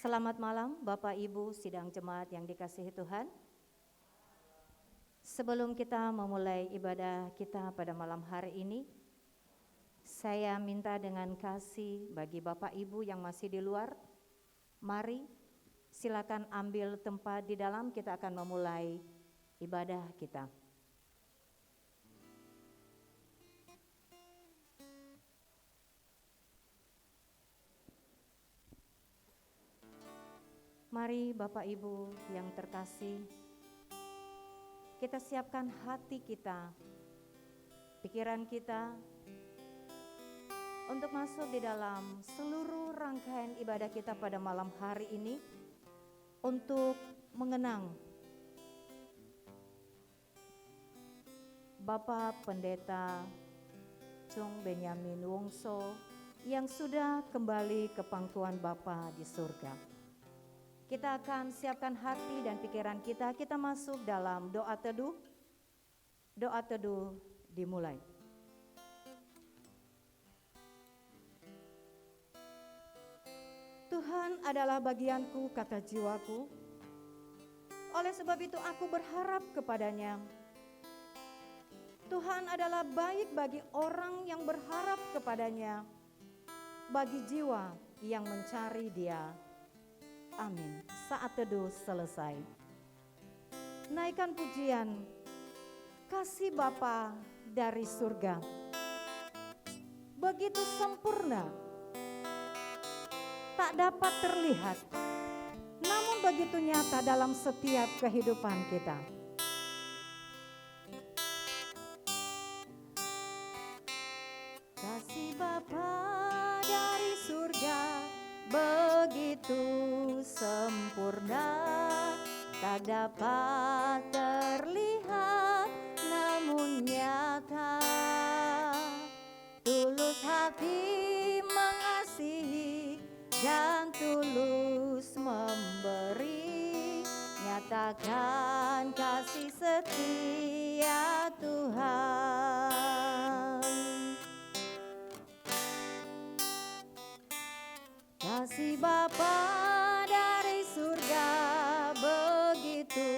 Selamat malam Bapak Ibu sidang jemaat yang dikasihi Tuhan. Sebelum kita memulai ibadah kita pada malam hari ini, saya minta dengan kasih bagi Bapak Ibu yang masih di luar, mari silakan ambil tempat di dalam, kita akan memulai ibadah kita. Mari Bapak Ibu yang terkasih, kita siapkan hati kita, pikiran kita untuk masuk di dalam seluruh rangkaian ibadah kita pada malam hari ini untuk mengenang Bapak Pendeta Chung Benyamin Wongso yang sudah kembali ke pangkuan Bapa di surga. Kita akan siapkan hati dan pikiran kita masuk dalam doa teduh. Doa teduh dimulai. Tuhan adalah bagianku, kata jiwaku. Oleh sebab itu aku berharap kepadanya. Tuhan adalah baik bagi orang yang berharap kepadanya, bagi jiwa yang mencari Dia. Amin. Saat teduh selesai. Naikkan pujian kasih Bapa dari surga. Begitu sempurna, tak dapat terlihat, namun begitu nyata dalam setiap kehidupan kita. Kasih Bapa dari surga begitu sempurna, tak dapat terlihat namun nyata. Tulus hati mengasihi dan tulus memberi, nyatakan kasih setia Tuhan. Kasih Bapa dari surga begitu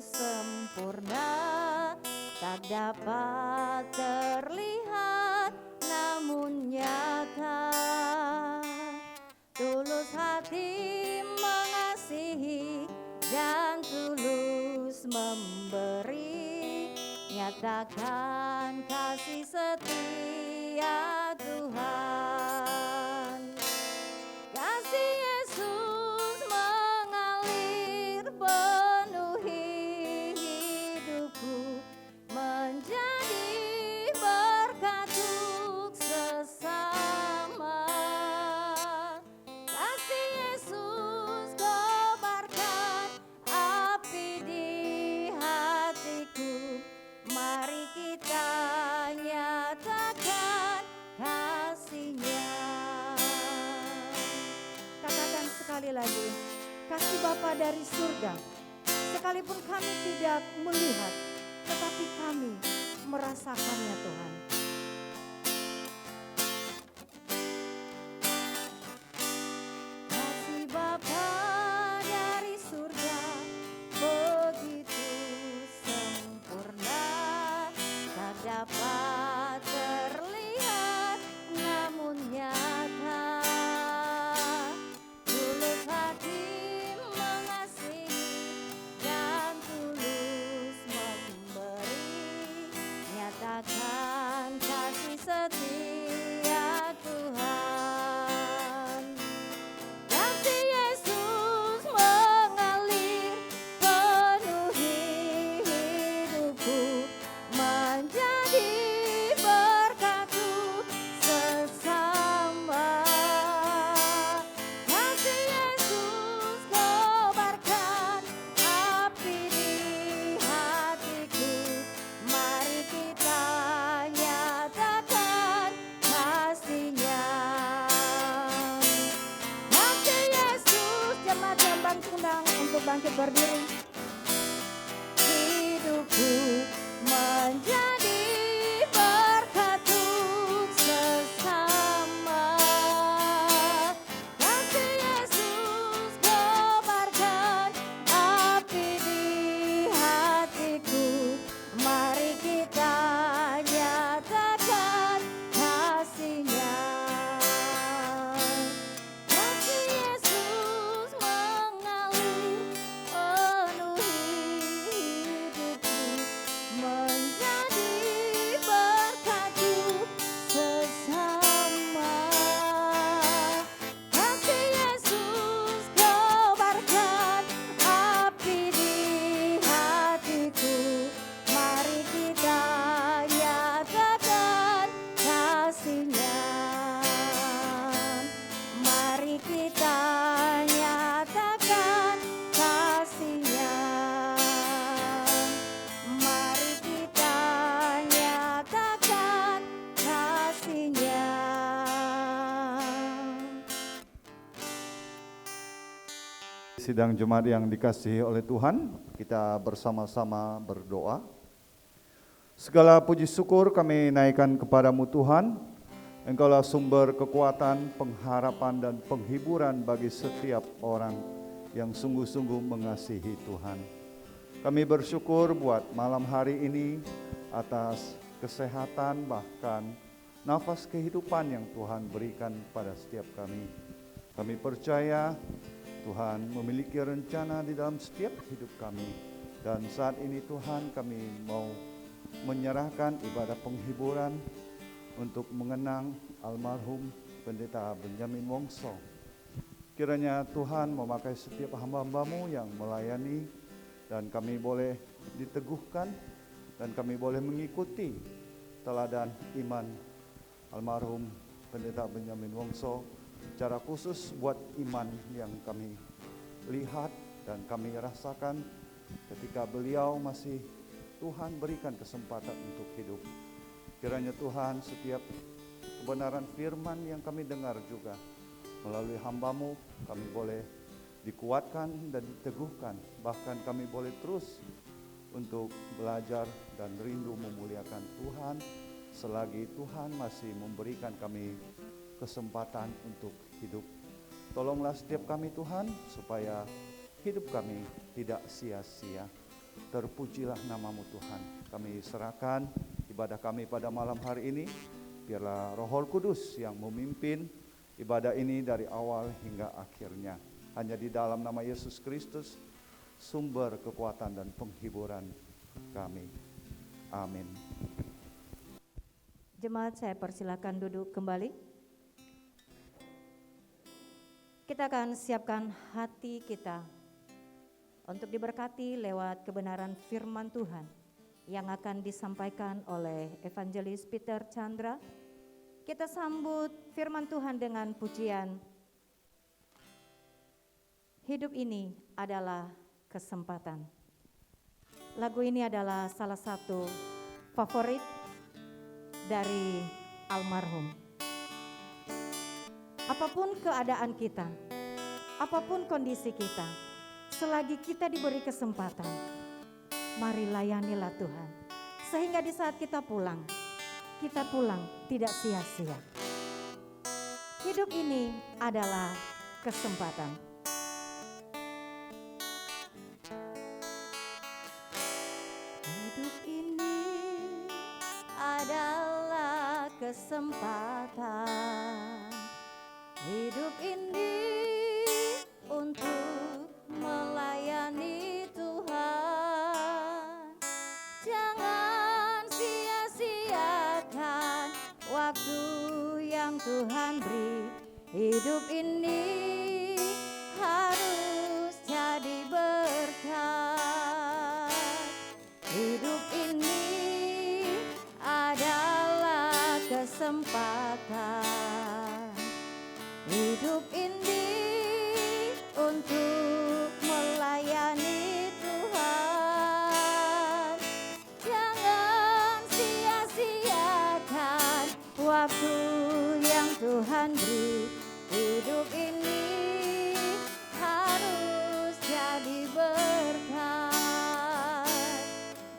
sempurna, tak dapat terlihat namun nyata. Tulus hati mengasihi dan tulus memberi, nyatakan kasih setia Tuhan. Kasih Yesus mengalir penuhi hidupku, menjadi berkat untuk sesama. Kasih Yesus kobarkan api di hatiku, mari kita nyatakan kasih-Nya. Katakan sekali lagi, kasih Bapa dari surga. Sekalipun kami tidak melihat, tetapi kami merasakannya Tuhan. Kasih Bapa dari surga begitu sempurna, tak dapat terlihat namun nyata. Tulus hati mengasihi dan tulus memberi, nyatakan kasih setia Tuhan. Kasih Yesus mengalir penuhi hidupku, menjadi berkat untuk sesama. Kasih Yesus kobarkan api di hatiku, mari kita nyatakan kasih-Nya. Kasih Yesus, jemaat yang undang untuk bangkit berdiri. Hidupku menjadi berkat untuk sesama. Kasih Yesus kita nyatakan kasih-Nya. Mari kita nyatakan kasih-Nya. Sidang Jemaat yang dikasihi oleh Tuhan, kita bersama-sama berdoa. Segala puji syukur kami naikkan kepadamu Tuhan. Engkaulah sumber kekuatan, pengharapan dan penghiburan bagi setiap orang yang sungguh-sungguh mengasihi Tuhan. Kami bersyukur buat malam hari ini atas kesehatan bahkan nafas kehidupan yang Tuhan berikan pada setiap kami. Kami percaya Tuhan memiliki rencana di dalam setiap hidup kami. Dan saat ini Tuhan kami mau menyerahkan ibadah penghiburan untuk mengenang almarhum Pendeta Benjamin Wongso. Kiranya Tuhan memakai setiap hamba-Hamba-Mu yang melayani dan kami boleh diteguhkan dan kami boleh mengikuti teladan iman almarhum Pendeta Benjamin Wongso. Secara khusus buat iman yang kami lihat dan kami rasakan ketika beliau masih Tuhan berikan kesempatan untuk hidup. Kiranya Tuhan setiap kebenaran firman yang kami dengar juga melalui hamba-Mu kami boleh dikuatkan dan diteguhkan. Bahkan kami boleh terus untuk belajar dan rindu memuliakan Tuhan selagi Tuhan masih memberikan kami kesempatan untuk hidup. Tolonglah setiap kami Tuhan supaya hidup kami tidak sia-sia. Terpujilah nama-Mu Tuhan. Kami serahkan ibadah kami pada malam hari ini. Biarlah Roh Kudus yang memimpin ibadah ini dari awal hingga akhirnya. Hanya di dalam nama Yesus Kristus sumber kekuatan dan penghiburan kami. Amin. Jemaat, saya persilakan duduk kembali. Kita akan siapkan hati kita untuk diberkati lewat kebenaran firman Tuhan yang akan disampaikan oleh Evangelis Peter Chandra. Kita sambut firman Tuhan dengan pujian. Hidup ini adalah kesempatan. Lagu ini adalah salah satu favorit dari almarhum. Apapun keadaan kita, apapun kondisi kita, selagi kita diberi kesempatan, mari layanilah Tuhan. Sehingga di saat kita pulang tidak sia-sia. Hidup ini adalah kesempatan. Hidup ini adalah kesempatan. Hidup ini untuk melayani Tuhan. Jangan sia-siakan waktu yang Tuhan beri. Hidup ini harus jadi berkat. Hidup ini adalah kesempatan. Hidup ini untuk melayani Tuhan. Jangan sia-siakan waktu yang Tuhan beri. Hidup ini harus jadi berkat.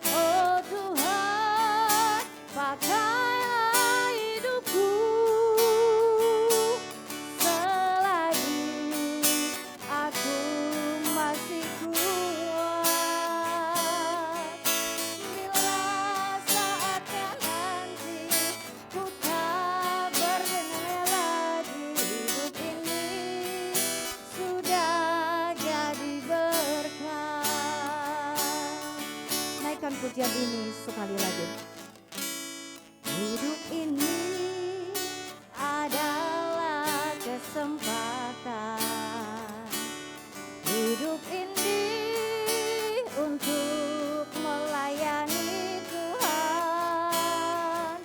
Oh Tuhan, pakailah hidupku pujian ini sekali lagi. Hidup ini adalah kesempatan. Hidup ini untuk melayani Tuhan.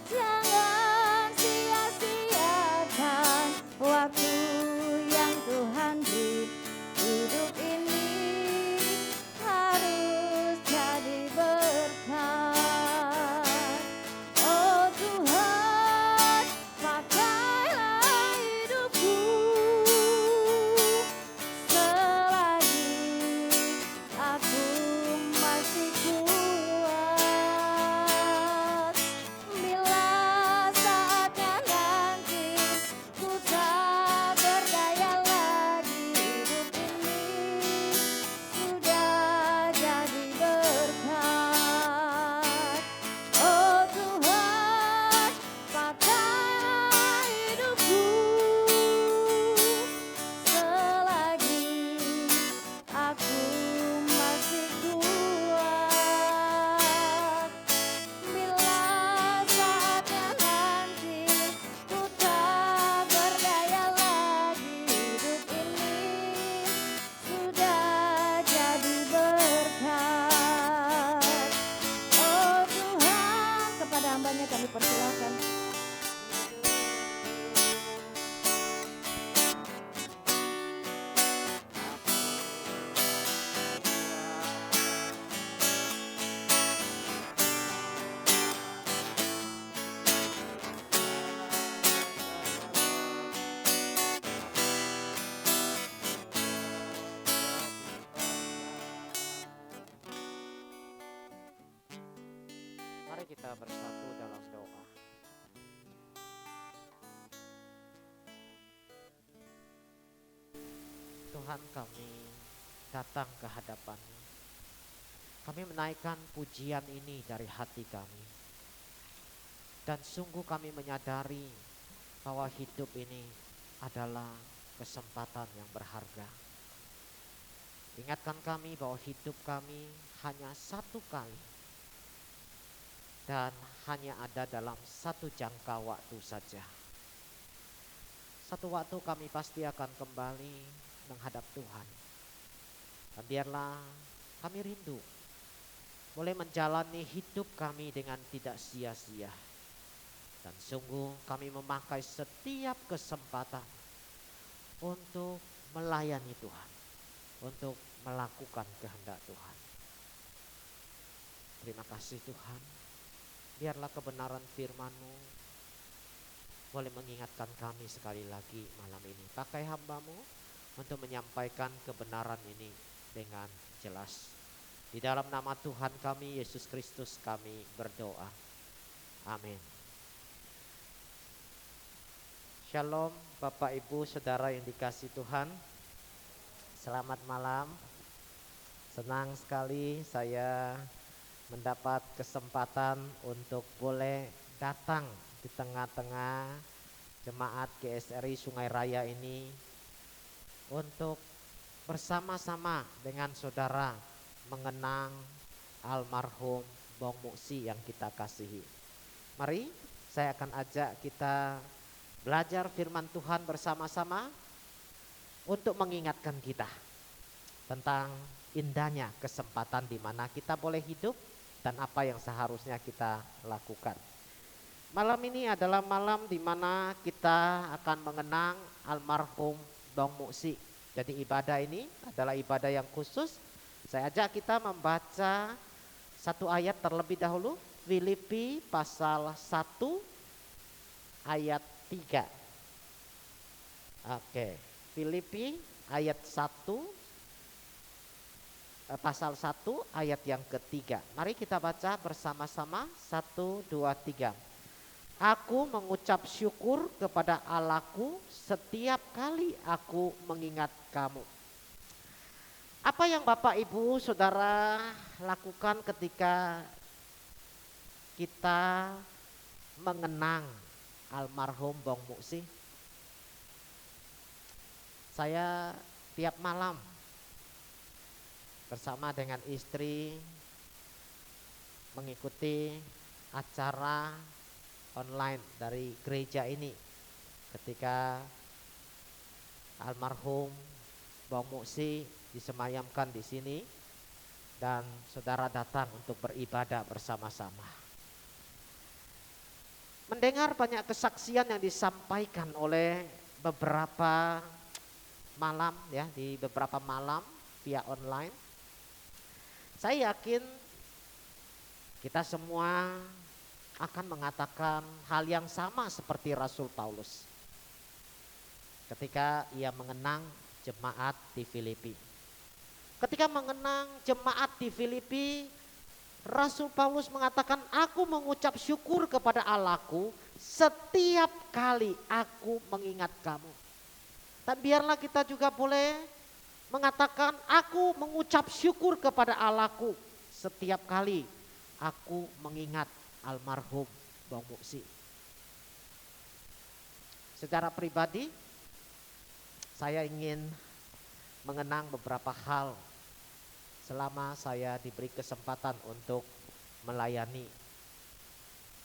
Jangan sia-siakan waktu kita bersatu dalam doa. Tuhan, kami datang ke hadapan-Mu. Kami menaikkan pujian ini dari hati kami. Dan sungguh kami menyadari bahwa hidup ini adalah kesempatan yang berharga. Ingatkan kami bahwa hidup kami hanya satu kali dan hanya ada dalam satu jangka waktu saja. Satu waktu kami pasti akan kembali menghadap Tuhan. Dan biarlah kami rindu boleh menjalani hidup kami dengan tidak sia-sia. Dan sungguh kami memakai setiap kesempatan untuk melayani Tuhan, untuk melakukan kehendak Tuhan. Terima kasih Tuhan. Biarlah kebenaran firman-Mu boleh mengingatkan kami sekali lagi malam ini. Pakai hamba-Mu untuk menyampaikan kebenaran ini dengan jelas. Di dalam nama Tuhan kami, Yesus Kristus, kami berdoa. Amin. Shalom Bapak Ibu Saudara yang dikasihi Tuhan. Selamat malam. Senang sekali saya mendapat kesempatan untuk boleh datang di tengah-tengah jemaat GSRI Sungai Raya ini untuk bersama-sama dengan saudara mengenang almarhum Bong Muksi yang kita kasihi. Mari saya akan ajak kita belajar firman Tuhan bersama-sama untuk mengingatkan kita tentang indahnya kesempatan di mana kita boleh hidup dan apa yang seharusnya kita lakukan. Malam ini adalah malam di mana kita akan mengenang almarhum Bong Muksi. Jadi ibadah ini adalah ibadah yang khusus. Saya ajak kita membaca satu ayat terlebih dahulu, Filipi pasal 1 ayat 3. Oke, Filipi ayat 1 pasal 1 ayat yang ketiga. Mari kita baca bersama-sama 1, 2, 3. Aku mengucap syukur kepada Allahku setiap kali aku mengingat kamu. Apa yang Bapak Ibu Saudara lakukan ketika kita mengenang almarhum Bong Muksi? Saya tiap malam bersama dengan istri mengikuti acara online dari gereja ini ketika almarhum Bong Muksi disemayamkan di sini dan saudara datang untuk beribadah bersama-sama. Mendengar banyak kesaksian yang disampaikan oleh beberapa malam ya, di beberapa malam via online. Saya yakin kita semua akan mengatakan hal yang sama seperti Rasul Paulus ketika ia mengenang jemaat di Filipi. Ketika mengenang jemaat di Filipi, Rasul Paulus mengatakan, aku mengucap syukur kepada Allahku setiap kali aku mengingat kamu. Dan biarlah kita juga boleh mengatakan, aku mengucap syukur kepada Allahku setiap kali aku mengingat almarhum Bong Muksi. Secara pribadi, saya ingin mengenang beberapa hal selama saya diberi kesempatan untuk melayani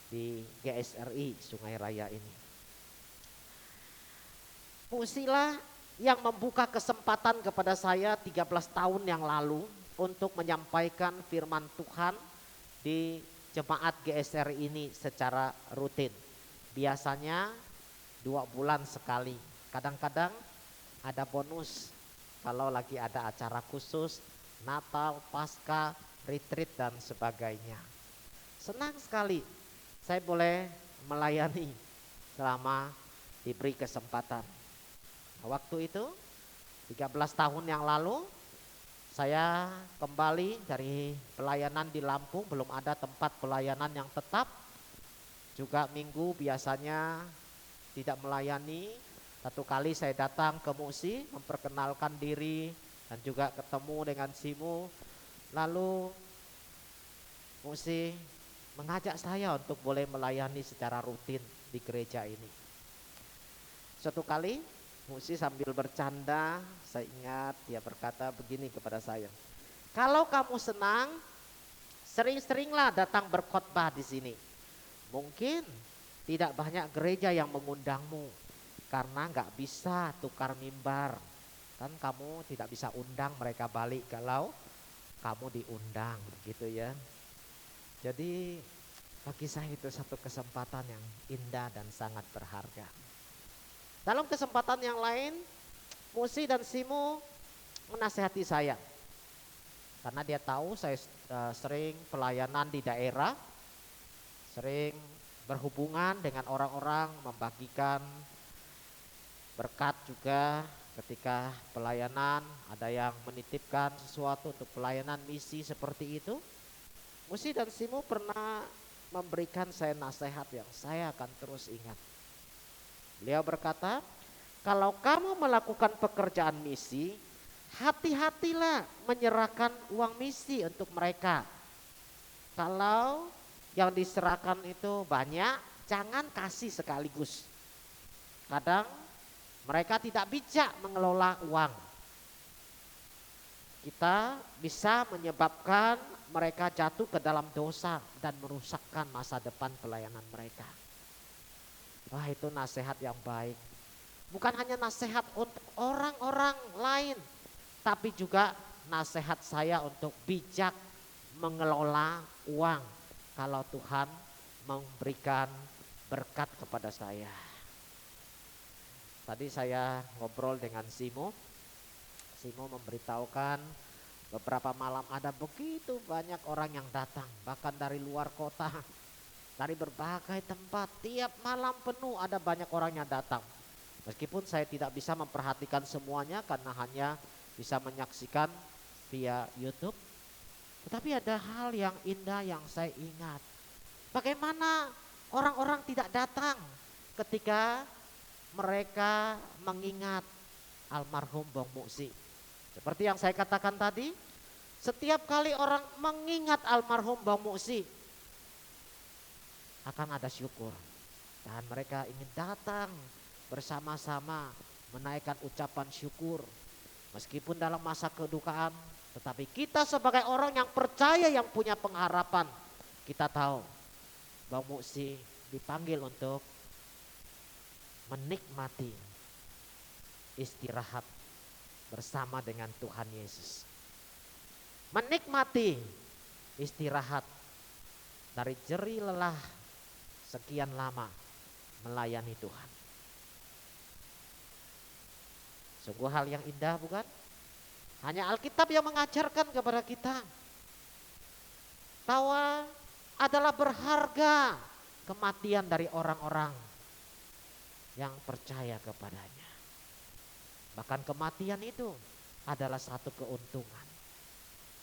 di GSRI Sungai Raya ini. Muksilah yang membuka kesempatan kepada saya 13 tahun yang lalu untuk menyampaikan firman Tuhan di jemaat GSRI ini secara rutin. Biasanya 2 bulan sekali. Kadang-kadang ada bonus kalau lagi ada acara khusus, Natal, Paskah, retreat dan sebagainya. Senang sekali saya boleh melayani selama diberi kesempatan. Waktu itu 13 tahun yang lalu Saya kembali dari pelayanan di Lampung, belum ada tempat pelayanan yang tetap. Juga minggu biasanya tidak melayani. Satu kali saya datang ke Musi, memperkenalkan diri dan juga ketemu dengan Simu. Lalu Musi mengajak saya untuk boleh melayani secara rutin di gereja ini. Suatu kali Musi sambil bercanda, saya ingat dia berkata begini kepada saya. Kalau kamu senang, sering-seringlah datang berkhotbah di sini. Mungkin tidak banyak gereja yang mengundangmu karena nggak bisa tukar mimbar. Kan kamu tidak bisa undang mereka balik kalau kamu diundang, gitu ya. Jadi bagi saya itu satu kesempatan yang indah dan sangat berharga. Dalam kesempatan yang lain, Musi dan Simu menasihati saya. Karena dia tahu saya sering pelayanan di daerah, sering berhubungan dengan orang-orang, membagikan berkat juga ketika pelayanan, ada yang menitipkan sesuatu untuk pelayanan misi seperti itu. Musi dan Simu pernah memberikan saya nasihat yang saya akan terus ingat. Beliau berkata, kalau kamu melakukan pekerjaan misi, hati-hatilah menyerahkan uang misi untuk mereka. Kalau yang diserahkan itu banyak, jangan kasih sekaligus. Kadang mereka tidak bijak mengelola uang. Kita bisa menyebabkan mereka jatuh ke dalam dosa dan merusakkan masa depan pelayanan mereka. Wah, itu nasihat yang baik. Bukan hanya nasihat untuk orang-orang lain, tapi juga nasihat saya untuk bijak mengelola uang kalau Tuhan memberikan berkat kepada saya. Tadi saya ngobrol dengan Simo memberitahukan beberapa malam ada begitu banyak orang yang datang, bahkan dari luar kota, dari berbagai tempat, tiap malam penuh ada banyak orang yang datang. Meskipun saya tidak bisa memperhatikan semuanya karena hanya bisa menyaksikan via YouTube, tetapi ada hal yang indah yang saya ingat. Bagaimana orang-orang tidak datang ketika mereka mengingat almarhum Bang Muksi. Seperti yang saya katakan tadi, setiap kali orang mengingat almarhum Bang Muksi, akan ada syukur. Dan mereka ingin datang bersama-sama menaikkan ucapan syukur. Meskipun dalam masa kedukaan, tetapi kita sebagai orang yang percaya, yang punya pengharapan, kita tahu Bang Muksi dipanggil untuk menikmati istirahat bersama dengan Tuhan Yesus. Menikmati istirahat dari jerih lelah sekian lama melayani Tuhan. Sungguh hal yang indah, bukan? Hanya Alkitab yang mengajarkan kepada kita bahwa adalah berharga kematian dari orang-orang yang percaya kepadanya. Bahkan kematian itu adalah satu keuntungan.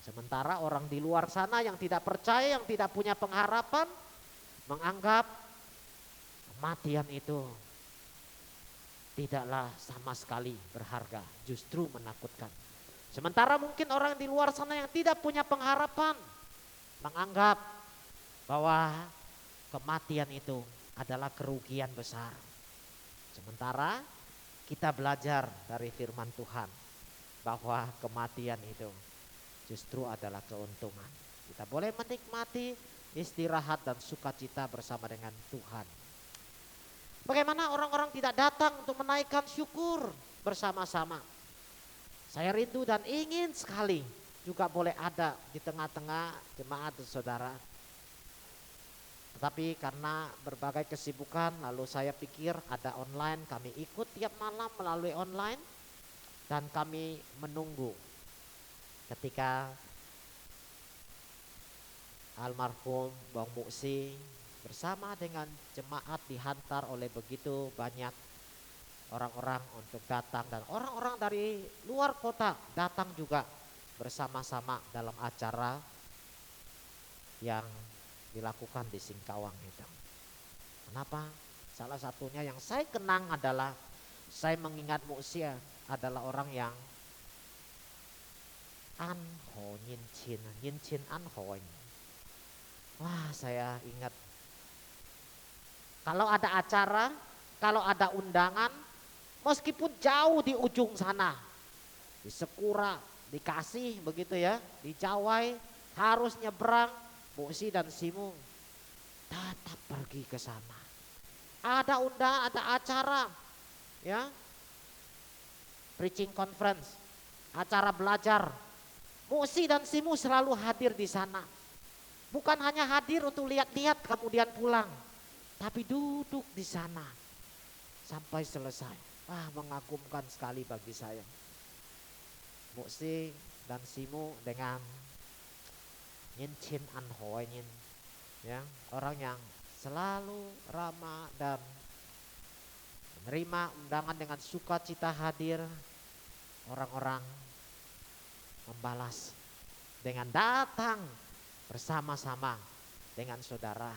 Sementara orang di luar sana yang tidak percaya, yang tidak punya pengharapan, menganggap kematian itu tidaklah sama sekali berharga, justru menakutkan. Sementara mungkin orang di luar sana yang tidak punya pengharapan menganggap bahwa kematian itu adalah kerugian besar. Sementara kita belajar dari firman Tuhan bahwa kematian itu justru adalah keuntungan. Kita boleh menikmati istirahat dan sukacita bersama dengan Tuhan. Bagaimana orang-orang tidak datang untuk menaikkan syukur bersama-sama? Saya rindu dan ingin sekali juga boleh ada di tengah-tengah jemaat saudara. Tetapi karena berbagai kesibukan, lalu saya pikir ada online, kami ikut tiap malam melalui online. Dan kami menunggu ketika almarhum Bang Muksi bersama dengan jemaat dihantar oleh begitu banyak orang-orang untuk datang. Dan orang-orang dari luar kota datang juga bersama-sama dalam acara yang dilakukan di Singkawang itu. Kenapa? Salah satunya yang saya kenang adalah saya mengingat Musia adalah orang yang anho nyin chin anho. Wah, saya ingat kalau ada acara, kalau ada undangan, meskipun jauh di ujung sana, di Sekura, dikasih begitu ya, di Jawai harus nyebrang, Musi dan Simu tetap pergi ke sana. Ada undangan, ada acara, ya, preaching conference, acara belajar, Musi dan Simu selalu hadir di sana. Bukan hanya hadir untuk lihat-lihat kemudian pulang, tapi duduk di sana sampai selesai. Wah, mengagumkan sekali bagi saya. Musi dan Simu dengan Nyin Chin An Hoi Nyin, ya, orang yang selalu ramah dan menerima undangan dengan sukacita hadir. Orang-orang membalas dengan datang bersama-sama dengan saudara,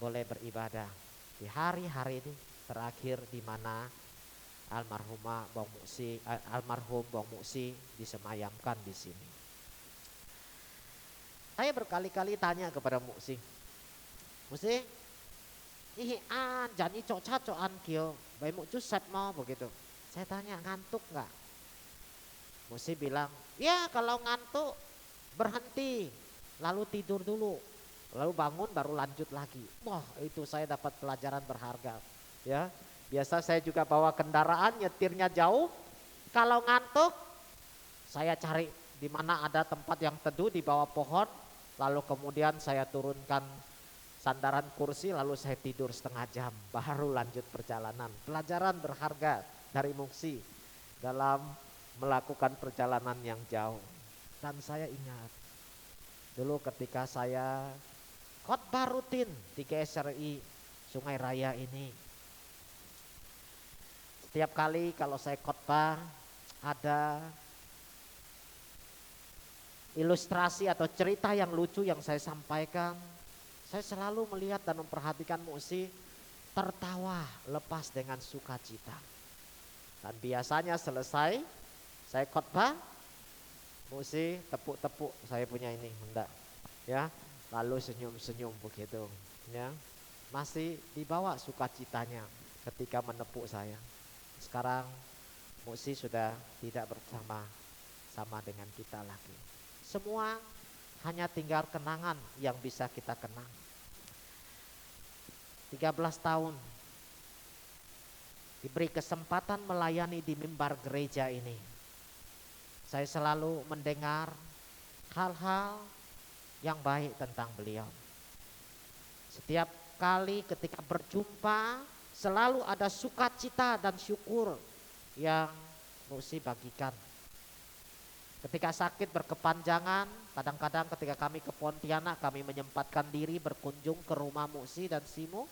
boleh beribadah di hari-hari ini terakhir di mana almarhum Bang Muksi disemayamkan di sini. Saya berkali-kali tanya kepada Muksi, ih jani cocokan kyo, bayi Mukcu set mau begitu. Saya tanya ngantuk nggak? Musi bilang, ya kalau ngantuk berhenti, lalu tidur dulu, lalu bangun baru lanjut lagi. Wah, itu saya dapat pelajaran berharga. Ya, biasa saya juga bawa kendaraan, nyetirnya jauh. Kalau ngantuk, saya cari di mana ada tempat yang teduh di bawah pohon, lalu kemudian saya turunkan sandaran kursi, lalu saya tidur setengah jam, baru lanjut perjalanan. Pelajaran berharga dari Muksi dalam melakukan perjalanan yang jauh. Dan saya ingat dulu ketika saya khotbah rutin di GSRI Sungai Raya ini, setiap kali kalau saya khotbah ada ilustrasi atau cerita yang lucu yang saya sampaikan, saya selalu melihat dan memperhatikan Muksi tertawa lepas dengan sukacita. Dan biasanya selesai saya khotbah, Muksi tepuk-tepuk saya punya ini hendak, ya, lalu senyum-senyum begitu, ya, masih dibawa sukacitanya ketika menepuk saya. Sekarang Muksi sudah tidak bersama-sama dengan kita lagi. Semua hanya tinggal kenangan yang bisa kita kenang. 13 tahun diberi kesempatan melayani di mimbar gereja ini. Saya selalu mendengar hal-hal yang baik tentang beliau. Setiap kali ketika berjumpa selalu ada sukacita dan syukur yang Muksi bagikan. Ketika sakit berkepanjangan, kadang-kadang ketika kami ke Pontianak, kami menyempatkan diri berkunjung ke rumah Muksi dan Simu.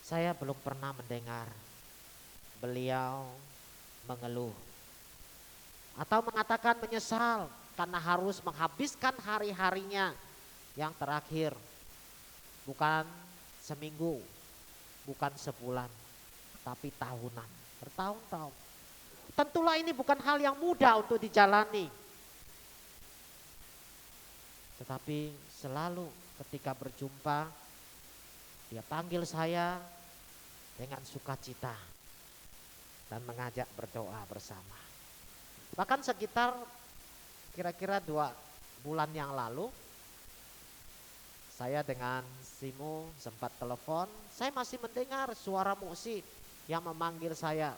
Saya belum pernah mendengar beliau mengeluh atau mengatakan menyesal karena harus menghabiskan hari-harinya yang terakhir, bukan seminggu, bukan sebulan, tapi tahunan, bertahun-tahun. Tentulah ini bukan hal yang mudah untuk dijalani, tetapi selalu ketika berjumpa dia panggil saya dengan sukacita dan mengajak berdoa bersama. Bahkan sekitar kira-kira 2 bulan yang lalu, saya dengan Simu sempat telepon, saya masih mendengar suara Muksi yang memanggil saya.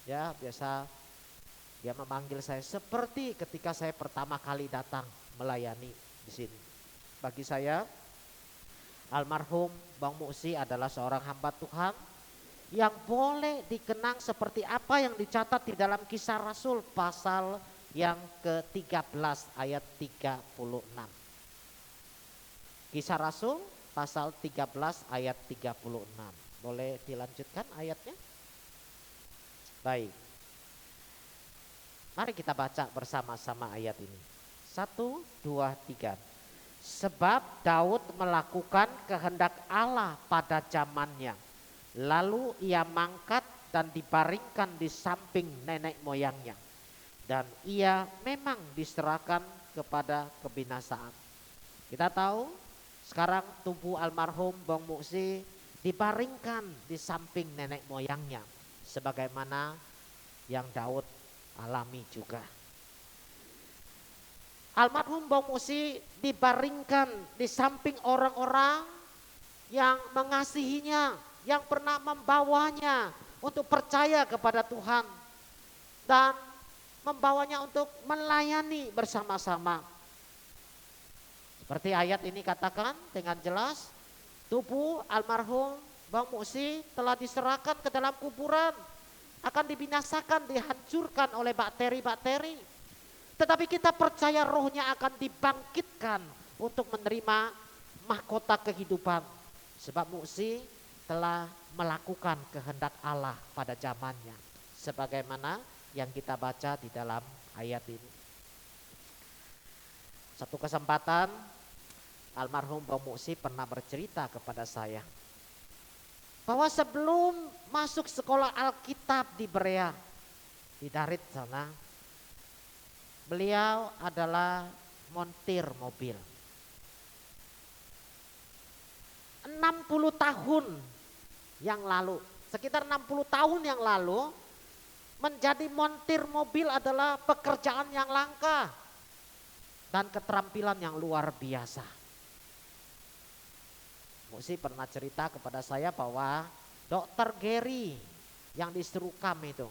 Ya, biasa dia memanggil saya seperti ketika saya pertama kali datang melayani di sini. Bagi saya, almarhum Bang Muksi adalah seorang hamba Tuhan yang boleh dikenang seperti apa yang dicatat di dalam Kisah Rasul pasal yang ke-13 ayat 36. Kisah Rasul pasal 13 ayat 36. Boleh dilanjutkan ayatnya? Baik. Mari kita baca bersama-sama ayat ini. 1, 2, 3. Sebab Daud melakukan kehendak Allah pada zamannya. Lalu ia mangkat dan dibaringkan di samping nenek moyangnya. Dan ia memang diserahkan kepada kebinasaan. Kita tahu sekarang tubuh almarhum Bang Muksi dibaringkan di samping nenek moyangnya. Sebagaimana yang Daud alami juga. Almarhum Bang Musi dibaringkan di samping orang-orang yang mengasihinya, yang pernah membawanya untuk percaya kepada Tuhan dan membawanya untuk melayani bersama-sama. Seperti ayat ini katakan dengan jelas, tubuh almarhum Bang Musi telah diserahkan ke dalam kuburan, akan dibinasakan, dihancurkan oleh bakteri-bakteri. Tetapi kita percaya rohnya akan dibangkitkan untuk menerima mahkota kehidupan. Sebab Musi telah melakukan kehendak Allah pada zamannya. Sebagaimana yang kita baca di dalam ayat ini. Satu kesempatan almarhum Bang Musi pernah bercerita kepada saya bahwa sebelum masuk sekolah Alkitab di Berea, di Darit sana, beliau adalah montir mobil. 60 tahun yang lalu, sekitar 60 tahun yang lalu, menjadi montir mobil adalah pekerjaan yang langka dan keterampilan yang luar biasa. Musi pernah cerita kepada saya bahwa Dokter Gary yang di Serukam itu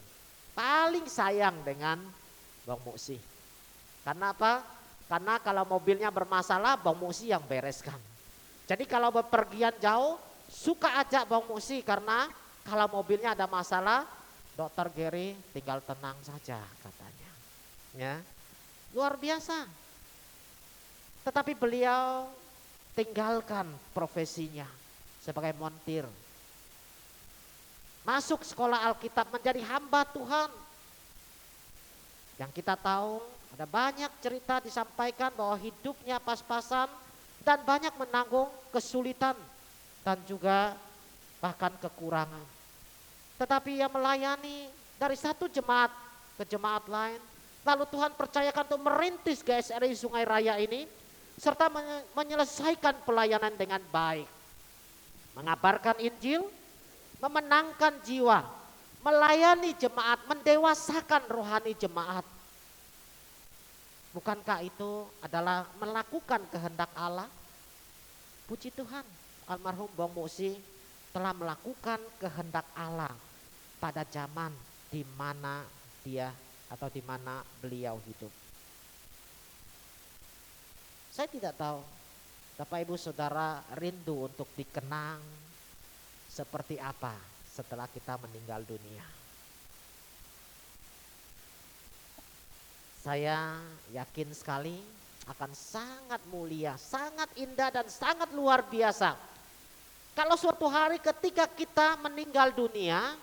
paling sayang dengan Bang Musi. Karena apa? Karena kalau mobilnya bermasalah Bang Musi yang bereskan. Jadi kalau bepergian jauh suka ajak Bang Musi karena kalau mobilnya ada masalah Dokter Gary tinggal tenang saja katanya. Ya, luar biasa. Tetapi beliau tinggalkan profesinya sebagai montir. Masuk sekolah Alkitab menjadi hamba Tuhan. Yang kita tahu ada banyak cerita disampaikan bahwa hidupnya pas-pasan dan banyak menanggung kesulitan dan juga bahkan kekurangan. Tetapi ia melayani dari satu jemaat ke jemaat lain. Lalu Tuhan percayakan untuk merintis GSRI Sungai Raya ini serta menyelesaikan pelayanan dengan baik. Mengabarkan Injil, memenangkan jiwa, melayani jemaat, mendewasakan rohani jemaat. Bukankah itu adalah melakukan kehendak Allah? Puji Tuhan, almarhum Bang Musi telah melakukan kehendak Allah pada zaman di mana dia atau di mana beliau hidup. Saya tidak tahu, Bapak Ibu Saudara rindu untuk dikenang seperti apa setelah kita meninggal dunia. Saya yakin sekali akan sangat mulia, sangat indah dan sangat luar biasa. Kalau suatu hari ketika kita meninggal dunia,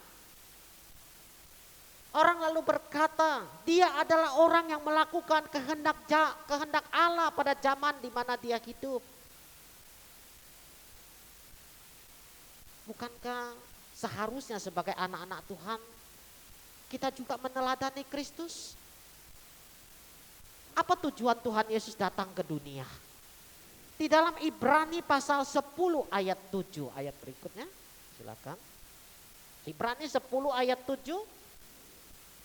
orang lalu berkata, dia adalah orang yang melakukan kehendak Allah pada zaman di mana dia hidup. Bukankah seharusnya sebagai anak-anak Tuhan, kita juga meneladani Kristus? Apa tujuan Tuhan Yesus datang ke dunia? Di dalam Ibrani pasal 10 ayat 7, ayat berikutnya, silakan. Ibrani 10 ayat 7.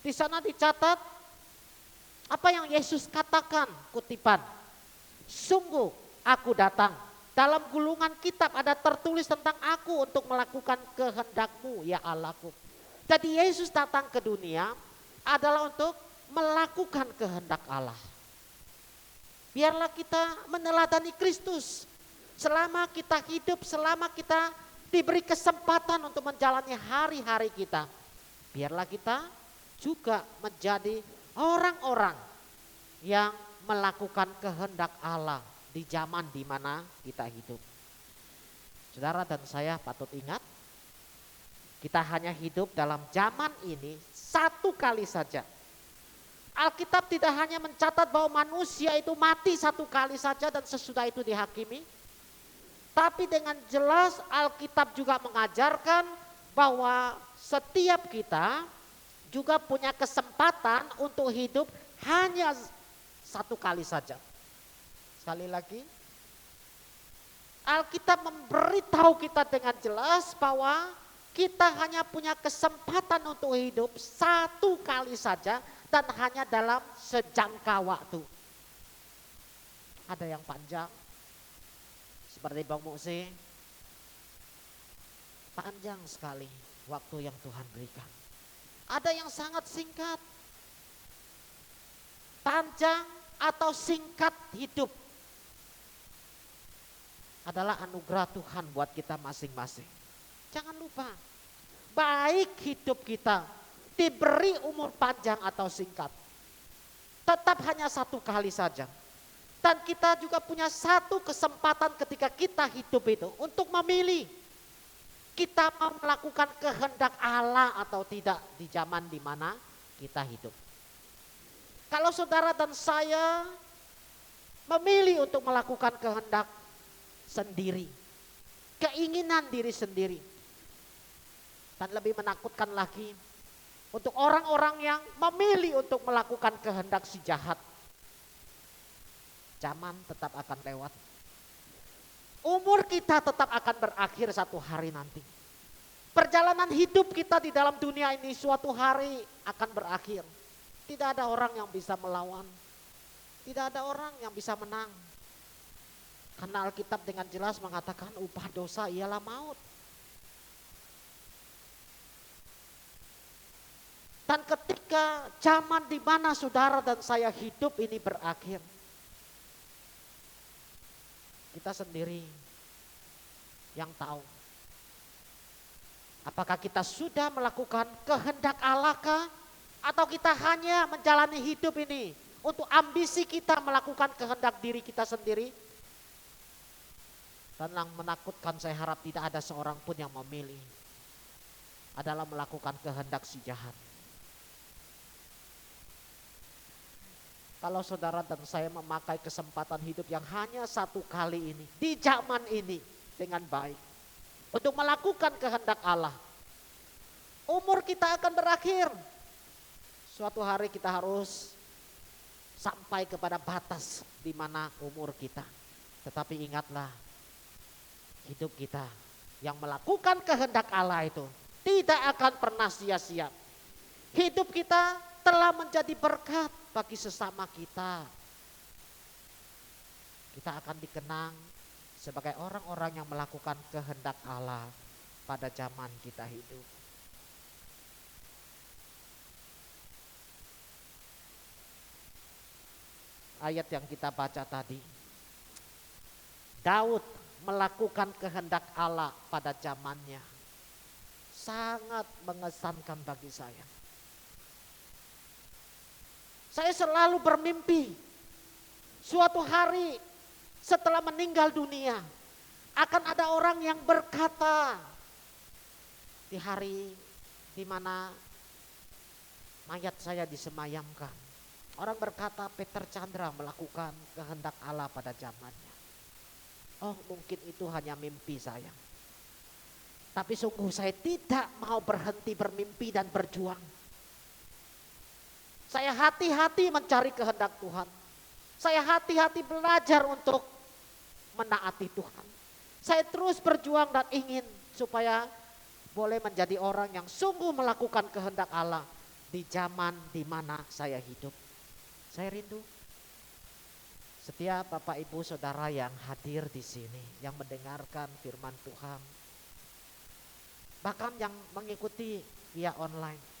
Di sana dicatat apa yang Yesus katakan, kutipan. Sungguh aku datang, dalam gulungan kitab ada tertulis tentang aku untuk melakukan kehendak-Mu ya Allahku. Jadi Yesus datang ke dunia adalah untuk melakukan kehendak Allah. Biarlah kita meneladani Kristus selama kita hidup, selama kita diberi kesempatan untuk menjalani hari-hari kita. Biarlah kita juga menjadi orang-orang yang melakukan kehendak Allah di zaman di mana kita hidup. Saudara dan saya patut ingat, kita hanya hidup dalam zaman ini satu kali saja. Alkitab tidak hanya mencatat bahwa manusia itu mati satu kali saja dan sesudah itu dihakimi. Tapi dengan jelas Alkitab juga mengajarkan bahwa setiap kita juga punya kesempatan untuk hidup hanya satu kali saja. Sekali lagi, Alkitab memberitahu kita dengan jelas bahwa kita hanya punya kesempatan untuk hidup satu kali saja dan hanya dalam sejangka waktu. Ada yang panjang, seperti Bang Mukse, panjang sekali waktu yang Tuhan berikan. Ada yang sangat singkat, panjang atau singkat hidup adalah anugerah Tuhan buat kita masing-masing. Jangan lupa, baik hidup kita diberi umur panjang atau singkat, tetap hanya satu kali saja. Dan kita juga punya satu kesempatan ketika kita hidup itu untuk memilih. Kita mau melakukan kehendak Allah atau tidak di zaman di mana kita hidup. Kalau saudara dan saya memilih untuk melakukan kehendak sendiri, keinginan diri sendiri, dan lebih menakutkan lagi untuk orang-orang yang memilih untuk melakukan kehendak si jahat, zaman tetap akan lewat. Umur kita tetap akan berakhir satu hari nanti. Perjalanan hidup kita di dalam dunia ini suatu hari akan berakhir. Tidak ada orang yang bisa melawan. Tidak ada orang yang bisa menang. Karena Alkitab dengan jelas mengatakan upah dosa ialah maut. Dan ketika zaman di mana saudara dan saya hidup ini berakhir, kita sendiri yang tahu. Apakah kita sudah melakukan kehendak Allah kah? Atau kita hanya menjalani hidup ini untuk ambisi kita melakukan kehendak diri kita sendiri? Dan yang menakutkan, saya harap tidak ada seorang pun yang memilih adalah melakukan kehendak si jahat. Kalau saudara dan saya memakai kesempatan hidup yang hanya satu kali ini, di zaman ini dengan baik, untuk melakukan kehendak Allah, umur kita akan berakhir. Suatu hari kita harus sampai kepada batas di mana umur kita. Tetapi ingatlah, hidup kita yang melakukan kehendak Allah itu tidak akan pernah sia-sia. Hidup kita telah menjadi berkat bagi sesama kita. Kita akan dikenang sebagai orang-orang yang melakukan kehendak Allah pada zaman kita hidup. Ayat yang kita baca tadi, Daud melakukan kehendak Allah pada zamannya, sangat mengesankan bagi saya. Saya selalu bermimpi suatu hari setelah meninggal dunia akan ada orang yang berkata di hari di mana mayat saya disemayamkan. Orang berkata Peter Chandra melakukan kehendak Allah pada zamannya. Oh, mungkin itu hanya mimpi saya. Tapi sungguh saya tidak mau berhenti bermimpi dan berjuang. Saya hati-hati mencari kehendak Tuhan. Saya hati-hati belajar untuk menaati Tuhan. Saya terus berjuang dan ingin supaya boleh menjadi orang yang sungguh melakukan kehendak Allah di zaman di mana saya hidup. Saya rindu setiap Bapak Ibu Saudara yang hadir di sini, yang mendengarkan firman Tuhan, bahkan yang mengikuti via online.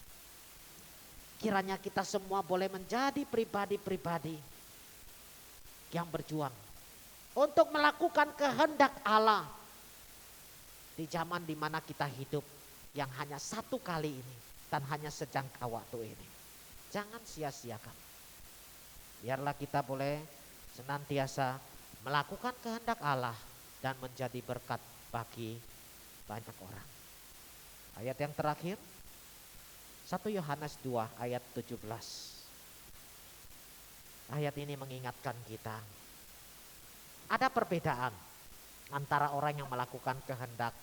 Kiranya kita semua boleh menjadi pribadi-pribadi yang berjuang untuk melakukan kehendak Allah di zaman di mana kita hidup yang hanya satu kali ini dan hanya sejangka waktu ini. Jangan sia-siakan. Biarlah kita boleh senantiasa melakukan kehendak Allah dan menjadi berkat bagi banyak orang. Ayat yang terakhir, 1 Yohanes 2 ayat 17. Ayat ini mengingatkan kita, ada perbedaan antara orang yang melakukan kehendak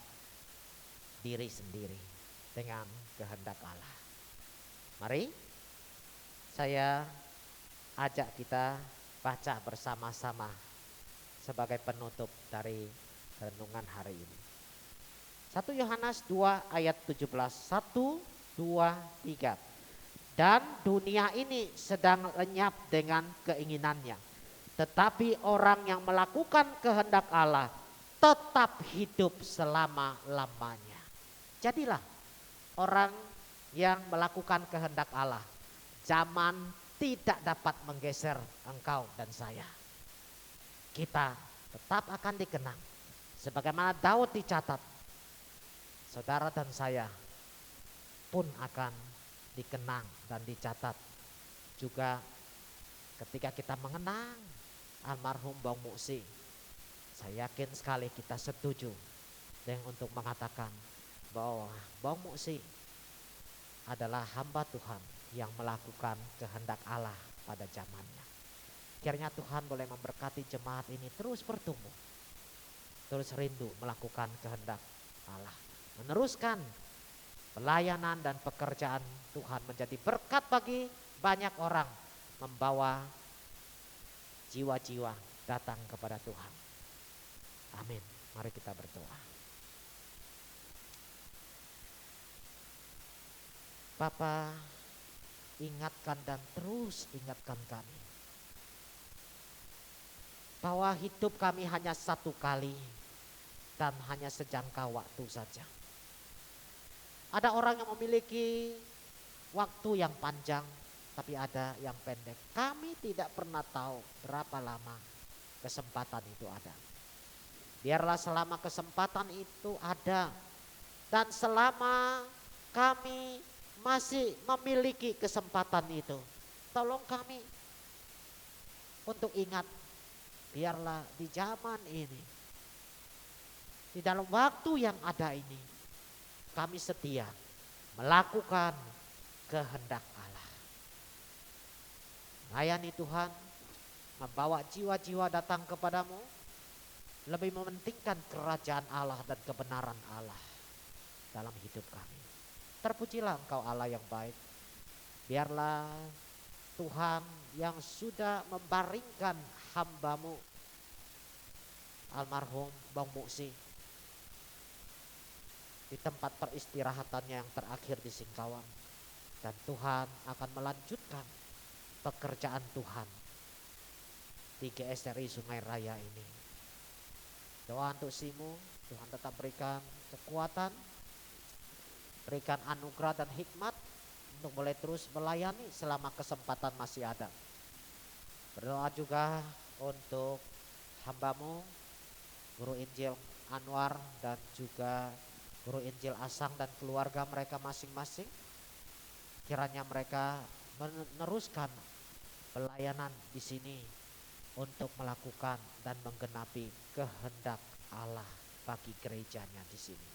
diri sendiri dengan kehendak Allah. Mari saya ajak kita baca bersama-sama sebagai penutup dari renungan hari ini. 1 Yohanes 2 ayat 17, 1, 2, 3. Dan dunia ini sedang lenyap dengan keinginannya. Tetapi orang yang melakukan kehendak Allah tetap hidup selama-lamanya. Jadilah orang yang melakukan kehendak Allah. Zaman tidak dapat menggeser engkau dan saya. Kita tetap akan dikenang. Sebagaimana Daud dicatat, saudara dan saya pun akan dikenang dan dicatat. Juga ketika kita mengenang almarhum Bang Muksi, saya yakin sekali kita setuju dengan untuk mengatakan bahwa Bang Muksi adalah hamba Tuhan yang melakukan kehendak Allah pada zamannya. Kiranya Tuhan boleh memberkati jemaat ini terus bertumbuh, terus rindu melakukan kehendak Allah, meneruskan pelayanan dan pekerjaan Tuhan menjadi berkat bagi banyak orang, membawa jiwa-jiwa datang kepada Tuhan. Amin. Mari kita berdoa. Bapa, ingatkan dan terus ingatkan kami bahwa hidup kami hanya satu kali dan hanya sejangka waktu saja. Ada orang yang memiliki waktu yang panjang, tapi ada yang pendek. Kami tidak pernah tahu berapa lama kesempatan itu ada. Biarlah selama kesempatan itu ada, dan selama kami masih memiliki kesempatan itu, tolong kami untuk ingat, biarlah di zaman ini, di dalam waktu yang ada ini, kami setia melakukan kehendak Allah. Melayani Tuhan, membawa jiwa-jiwa datang kepadamu, lebih mementingkan kerajaan Allah dan kebenaran Allah dalam hidup kami. Terpujilah Engkau Allah yang baik. Biarlah Tuhan yang sudah membaringkan hamba-Mu almarhum Bang Muksi di tempat peristirahatannya yang terakhir di Singkawang, dan Tuhan akan melanjutkan pekerjaan Tuhan di GSRI Sungai Raya ini. Doa untuk Simu, Tuhan tetap berikan kekuatan, berikan anugerah dan hikmat untuk boleh terus melayani selama kesempatan masih ada. Berdoa juga untuk hamba-Mu Guru Injil Anwar dan juga Guru Injil Asang dan keluarga mereka masing-masing. Kiranya mereka meneruskan pelayanan di sini untuk melakukan dan menggenapi kehendak Allah bagi gerejanya di sini.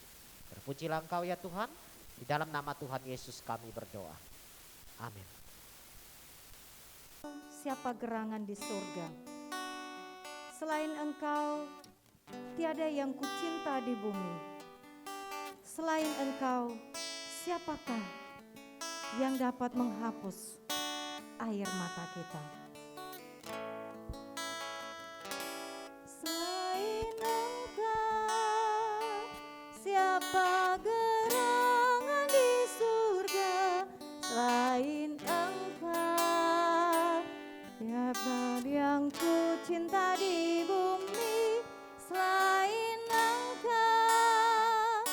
Terpujilah Engkau ya Tuhan, di dalam nama Tuhan Yesus kami berdoa. Amin. Siapa gerangan di surga? Selain Engkau, tiada yang kucinta di bumi. Selain Engkau, siapakah yang dapat menghapus air mata kita? Selain Engkau, siapa gerangan di surga? Selain Engkau, siapa yang ku cinta di bumi? Selain Engkau,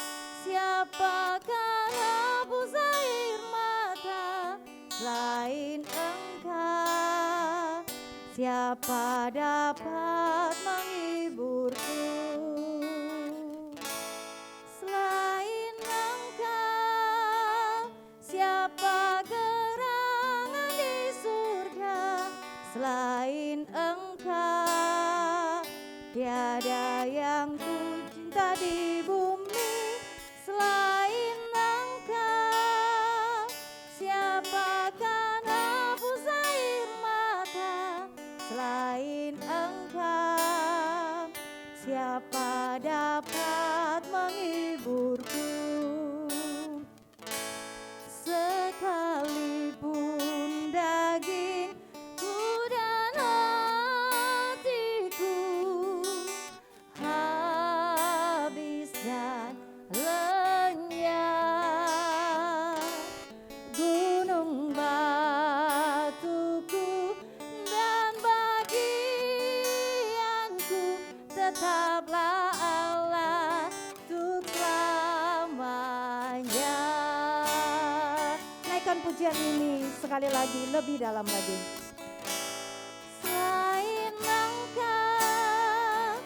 siapakah hapus air mata? Selain Engkau, siapa dapat menghiburku? Selain Engkau, siapa gerangan di surga? Selain Engkau, tiada yang ku cinta di bumi. Selain Engkau, siapakah hapus air mata? nyanyikan pujian ini sekali lagi, lebih dalam lagi. Selain Engkau,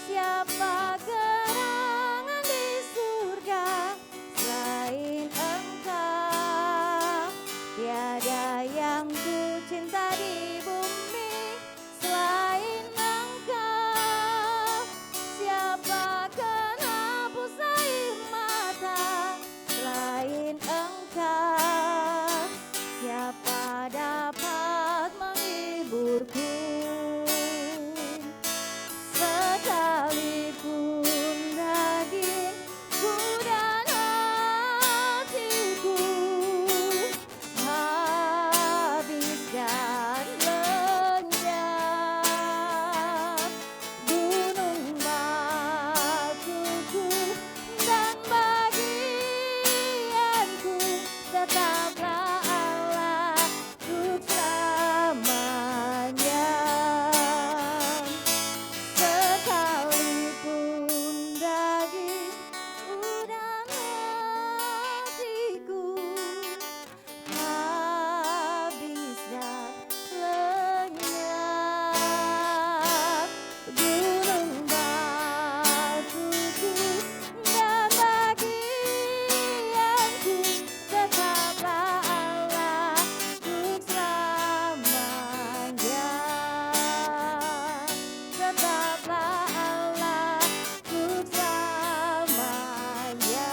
siapa gerangan di surga? Selain Engkau, tiada yang ku cinta di bumi. Selain Engkau, siapa penghapus air mata? Selain Engkau, siapa dapat menghiburku? Sekalipun dagingku dan hatiku habis dan lenyap, gunung batuku dan bagianku, tetaplah Allahku selamanya. Sekalipun dagingku dan hatiku habis dan lenyap, gunung batuku dan bagianku, tetaplah Allahku selamanya. Tetaplah Allahku selamanya.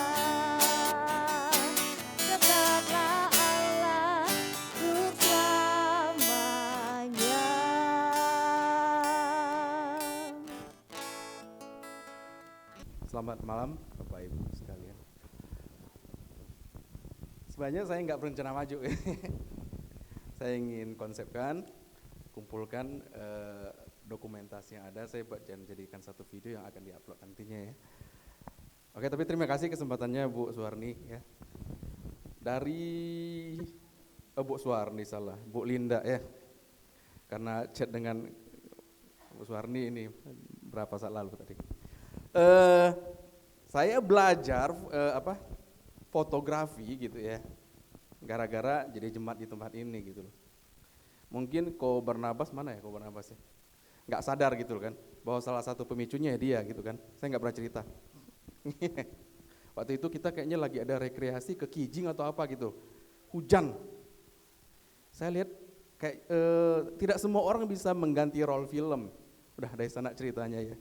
Tetaplah Allahku selamanya. Selamat malam Bapak Ibu sekalian. Sebenarnya saya nggak berencana maju. Saya ingin konsepkan, kumpulkan dokumentasi yang ada, saya buat jadikan satu video yang akan diupload nantinya ya. Oke, tapi terima kasih kesempatannya Bu Suwarni ya. Dari Bu Suwarni salah, Bu Linda ya. Karena chat dengan Bu Suwarni ini berapa saat lalu tadi. Saya belajar fotografi gitu ya, gara-gara jadi jemaat di tempat ini gitu loh. Mungkin Ko Barnabas mana ya, Ko Barnabas ya, nggak sadar gitu loh kan, bahwa salah satu pemicunya ya dia gitu kan. Saya nggak pernah cerita. Waktu itu kita kayaknya lagi ada rekreasi ke Kijing atau apa gitu, hujan. Saya lihat kayak tidak semua orang bisa mengganti roll film. Udah dari sana ceritanya ya.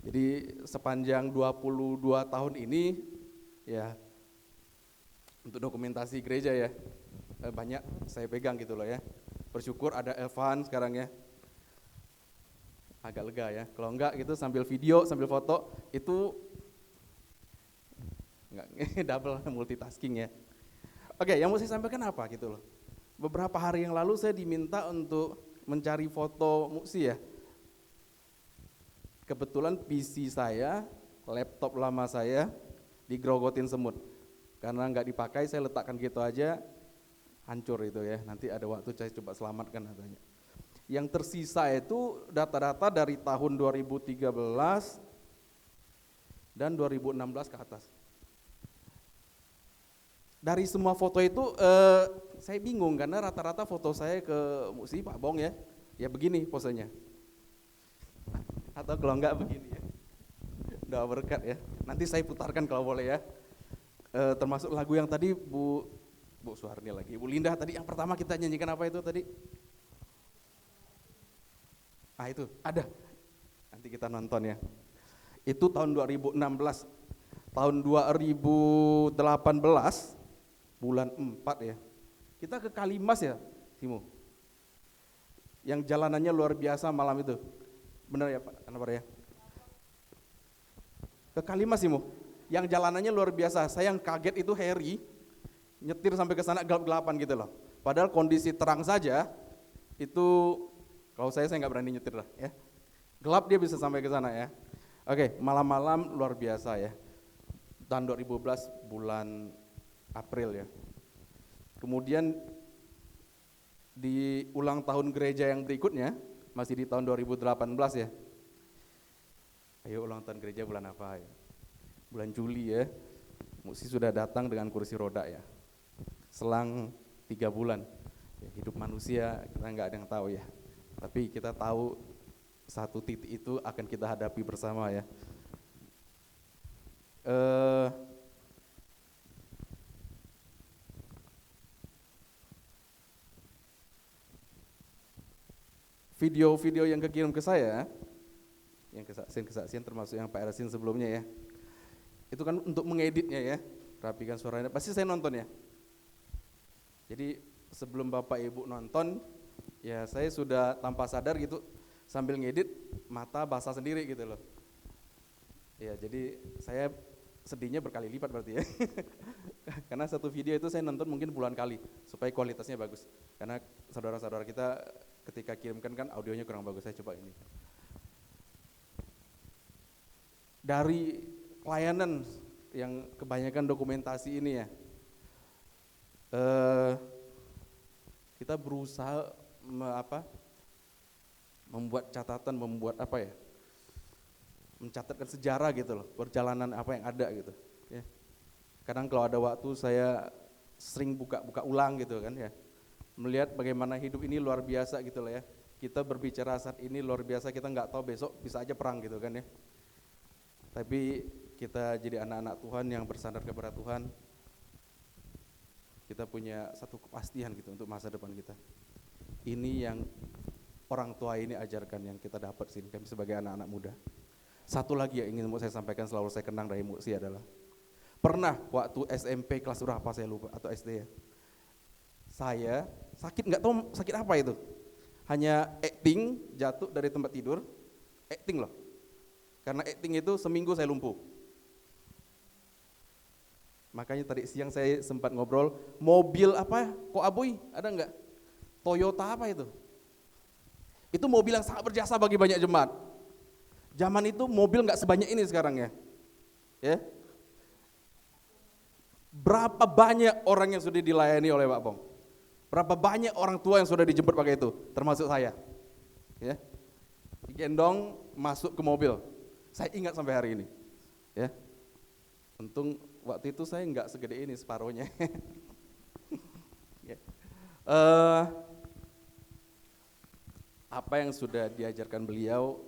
Jadi sepanjang 22 tahun ini ya, untuk dokumentasi gereja ya, banyak saya pegang gitu loh ya. Bersyukur ada Evan sekarang ya, agak lega ya. Kalau enggak gitu sambil video, sambil foto, itu enggak double multitasking ya. Oke, yang mau saya sampaikan apa gitu loh. Beberapa hari yang lalu saya diminta untuk mencari foto Muksi ya. Kebetulan PC saya, laptop lama saya digerogotin semut. Karena nggak dipakai, saya letakkan gitu aja, hancur itu ya. Nanti ada waktu saya coba selamatkan katanya. Yang tersisa itu data-data dari tahun 2013 dan 2016 ke atas. Dari semua foto itu saya bingung karena rata-rata foto saya ke Muksi Pak Bong ya begini posenya. Atau kalau enggak begini ya, doa berkat ya. Nanti saya putarkan kalau boleh ya. Termasuk lagu yang tadi Bu Suharni lagi, Bu Linda tadi yang pertama kita nyanyikan apa itu tadi? Itu ada, nanti kita nonton ya. Itu tahun 2016, tahun 2018 bulan 4 ya. Kita ke Kalimas ya, Simo. Yang jalanannya luar biasa malam itu. Benar ya Pak, kenapa ya? Ke Kalimas Simo. Yang jalanannya luar biasa. Saya yang kaget itu Harry nyetir sampai ke sana gelap-gelapan gitu loh. Padahal kondisi terang saja itu, kalau saya nggak berani nyetir lah ya. Gelap dia bisa sampai ke sana ya. Oke, malam-malam luar biasa ya. Tahun 2012 bulan April ya. Kemudian di ulang tahun gereja yang berikutnya, masih di tahun 2018 ya. Ayo ulang tahun gereja bulan apa ya? Bulan Juli ya. Muksi sudah datang dengan kursi roda ya. Selang 3 bulan. Ya, hidup manusia kita nggak ada yang tahu ya. Tapi kita tahu satu titik itu akan kita hadapi bersama ya. Video-video yang kekirim ke saya, yang kesaksian termasuk yang Pak Erasin sebelumnya ya, itu kan untuk mengeditnya ya, rapikan suaranya, pasti saya nonton ya. Jadi sebelum Bapak Ibu nonton, ya saya sudah tanpa sadar gitu, sambil ngedit, mata basah sendiri gitu loh. Ya jadi saya sedihnya berkali lipat berarti ya. Karena satu video itu saya nonton mungkin puluhan kali, supaya kualitasnya bagus. Karena saudara-saudara kita ketika kirimkan kan audionya kurang bagus, saya coba ini. Dari pelayanan yang kebanyakan dokumentasi ini ya, kita berusaha membuat catatan, mencatatkan sejarah gitu loh, perjalanan apa yang ada gitu. Ya. Kadang kalau ada waktu saya sering buka ulang gitu kan ya, melihat bagaimana hidup ini luar biasa gitu loh ya. Kita berbicara saat ini luar biasa, kita nggak tahu besok bisa aja perang gitu kan ya. Tapi kita jadi anak-anak Tuhan yang bersandar kepada Tuhan, kita punya satu kepastian gitu untuk masa depan kita. Ini yang orang tua ini ajarkan, yang kita dapat sini kami sebagai anak-anak muda. Satu lagi yang ingin mau saya sampaikan, selalu saya kenang dari Muksi adalah, pernah waktu SMP kelas berapa saya lupa, atau SD ya, saya sakit, nggak tahu sakit apa itu, hanya acting, jatuh dari tempat tidur, acting loh. Karena acting itu seminggu saya lumpuh. Makanya tadi siang saya sempat ngobrol, mobil apa kok Aboy, ada nggak? Toyota apa itu? Itu mobil yang sangat berjasa bagi banyak jemaat. Zaman itu mobil nggak sebanyak ini sekarang ya. Ya. Berapa banyak orang yang sudah dilayani oleh Pak Pong? Berapa banyak orang tua yang sudah dijemput pakai itu, termasuk saya. Ya. Digendong masuk ke mobil. Saya ingat sampai hari ini. Ya. Untung waktu itu saya nggak segede ini, separuhnya. Ya. Apa yang sudah diajarkan beliau,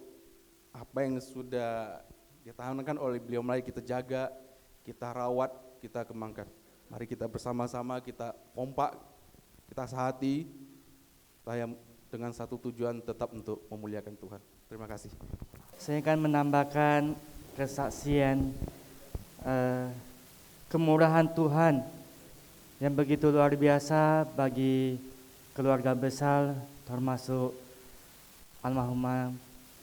apa yang sudah ditanamkan oleh beliau, mari kita jaga, kita rawat, kita kembangkan. Mari kita bersama-sama, kita kompak, kita sehati, saya dengan satu tujuan tetap untuk memuliakan Tuhan. Terima kasih. Saya akan menambahkan kesaksian kemurahan Tuhan yang begitu luar biasa bagi keluarga besar, termasuk almarhumah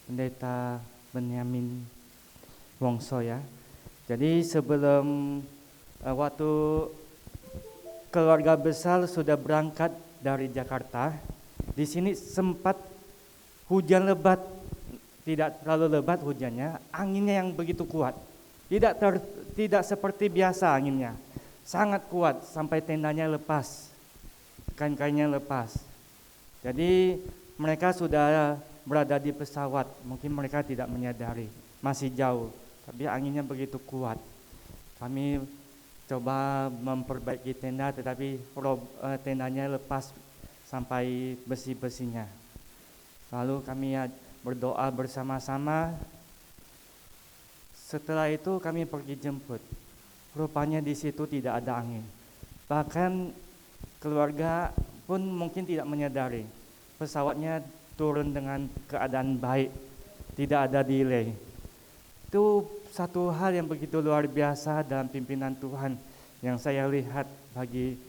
Pendeta Benyamin Wongso ya. Jadi sebelum waktu keluarga besar sudah berangkat dari Jakarta, di sini sempat hujan lebat, tidak terlalu lebat hujannya, anginnya yang begitu kuat. Tidak seperti biasa anginnya, sangat kuat sampai tendanya lepas, kain-kainnya lepas. Jadi mereka sudah berada di pesawat, mungkin mereka tidak menyadari, masih jauh, tapi anginnya begitu kuat. Kami coba memperbaiki tenda, tetapi tendanya lepas sampai besi-besinya. Lalu kami berdoa bersama-sama. Setelah itu kami pergi jemput. Rupanya di situ tidak ada angin. Bahkan keluarga pun mungkin tidak menyadari. Pesawatnya turun dengan keadaan baik, tidak ada delay. Itu satu hal yang begitu luar biasa dalam pimpinan Tuhan yang saya lihat bagi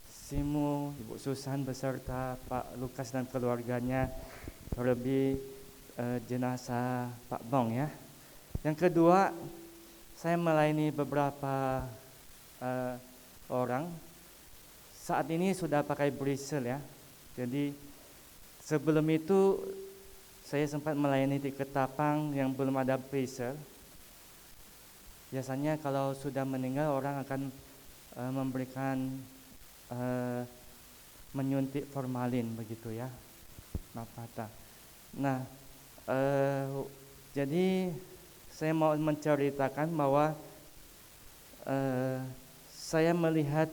Simu, Ibu Susan beserta Pak Lukas dan keluarganya, terlebih jenazah Pak Bong ya. Yang kedua, saya melayani beberapa orang. Saat ini sudah pakai brisel ya. Jadi sebelum itu saya sempat melayani di Ketapang yang belum ada brisel. Biasanya kalau sudah meninggal orang akan memberikan menyuntik formalin begitu ya, mapata. Nah, jadi saya mau menceritakan bahwa saya melihat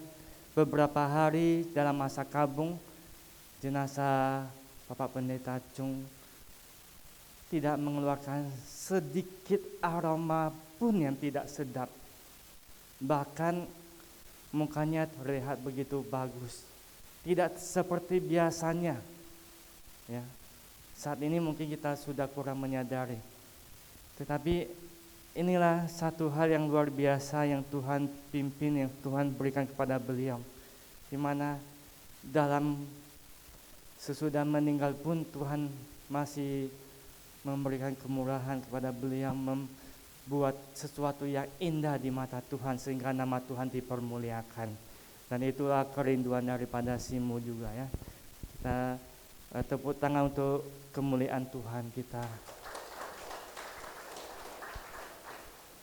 beberapa hari dalam masa kabung, jenazah Bapak Pendeta Chung tidak mengeluarkan sedikit aroma pun yang tidak sedap. Bahkan mukanya terlihat begitu bagus, tidak seperti biasanya. Ya, saat ini mungkin kita sudah kurang menyadari, tetapi inilah satu hal yang luar biasa yang Tuhan pimpin, yang Tuhan berikan kepada beliau, di mana dalam sesudah meninggal pun Tuhan masih memberikan kemurahan kepada beliau, membuat sesuatu yang indah di mata Tuhan sehingga nama Tuhan dipermuliakan. Dan itulah kerinduan daripada Simu juga ya. Kita tepuk tangan untuk kemuliaan Tuhan kita.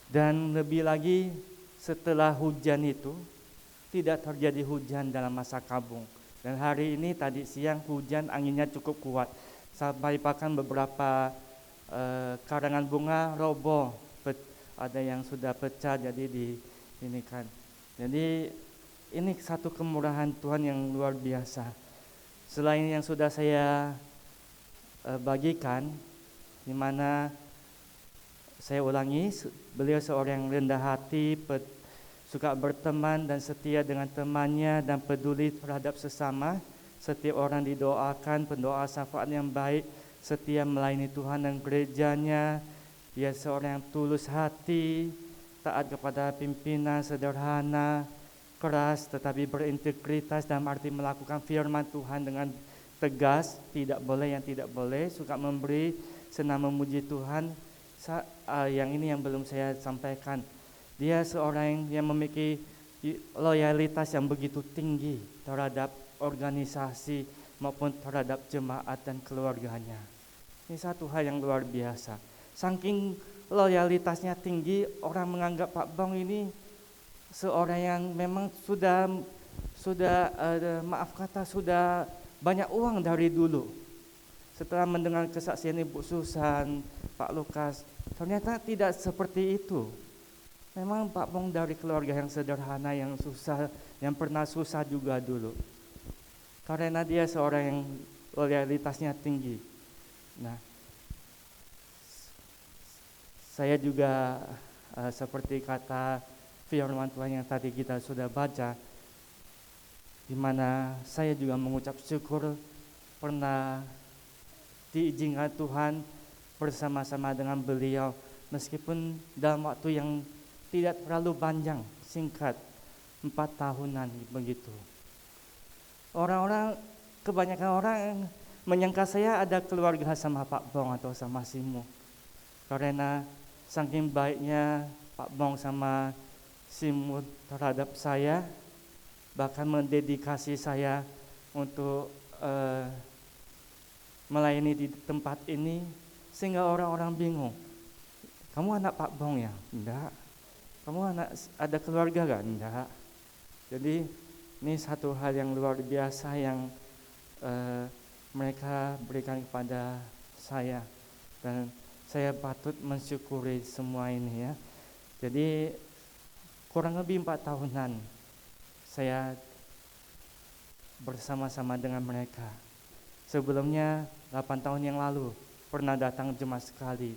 Dan lebih lagi setelah hujan itu tidak terjadi hujan dalam masa kabung. Dan hari ini tadi siang hujan, anginnya cukup kuat sampai bahkan beberapa karangan bunga roboh, ada yang sudah pecah jadi ini kan. Jadi ini satu kemurahan Tuhan yang luar biasa. Selain yang sudah saya bagikan, di mana saya ulangi, beliau seorang yang rendah hati, suka berteman dan setia dengan temannya dan peduli terhadap sesama. Setiap orang didoakan, pendoa syafaat yang baik, setia melayani Tuhan dan gerejanya. Dia seorang yang tulus hati, taat kepada pimpinan, sederhana, keras tetapi berintegritas dalam arti melakukan firman Tuhan dengan tegas, tidak boleh yang tidak boleh, suka memberi, senang memuji Tuhan. Yang ini yang belum saya sampaikan. Dia seorang yang memiliki loyalitas yang begitu tinggi terhadap organisasi maupun terhadap jemaat dan keluarganya. Ini satu hal yang luar biasa. Saking loyalitasnya tinggi, orang menganggap Pak Bong ini seorang yang memang sudah banyak uang dari dulu. Setelah mendengar kesaksian Ibu Susan, Pak Lukas, ternyata tidak seperti itu. Memang Pak Bong dari keluarga yang sederhana, yang susah, yang pernah susah juga dulu. Karena dia seorang yang loyalitasnya tinggi. Nah, saya juga seperti kata firman Tuhan yang tadi kita sudah baca, di mana saya juga mengucap syukur pernah diizinkan Tuhan bersama-sama dengan beliau, meskipun dalam waktu yang tidak terlalu panjang, singkat, 4 tahunan begitu. Kebanyakan orang menyangka saya ada keluarga sama Pak Bong atau sama Simu, karena saking baiknya Pak Bong sama Simu terhadap saya, bahkan mendedikasi saya untuk melayani di tempat ini, sehingga orang-orang bingung. Kamu anak Pak Bong ya? Enggak. Kamu ada keluarga gak? Enggak. Jadi ini satu hal yang luar biasa yang mereka berikan kepada saya, dan saya patut mensyukuri semua ini ya. Jadi kurang lebih 4 tahunan saya bersama-sama dengan mereka. Sebelumnya 8 tahun yang lalu pernah datang cuma sekali,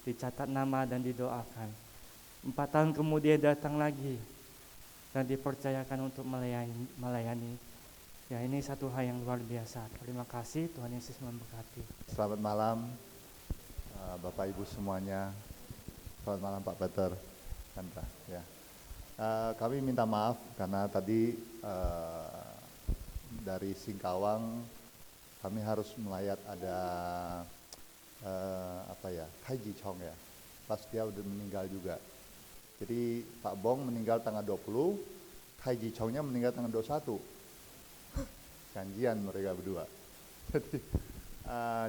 dicatat nama dan didoakan. 4 tahun kemudian datang lagi dan dipercayakan untuk melayani. Ya, ini satu hal yang luar biasa. Terima kasih, Tuhan Yesus memberkati. Selamat malam Bapak Ibu semuanya. Selamat malam Pak Peter, Chandra. Ya. Kami minta maaf karena tadi dari Singkawang kami harus melayat ada Haji Chong ya. Pas dia udah meninggal juga. Jadi Pak Bong meninggal tanggal 20, Haji Chongnya meninggal tanggal 21. Janjian mereka berdua.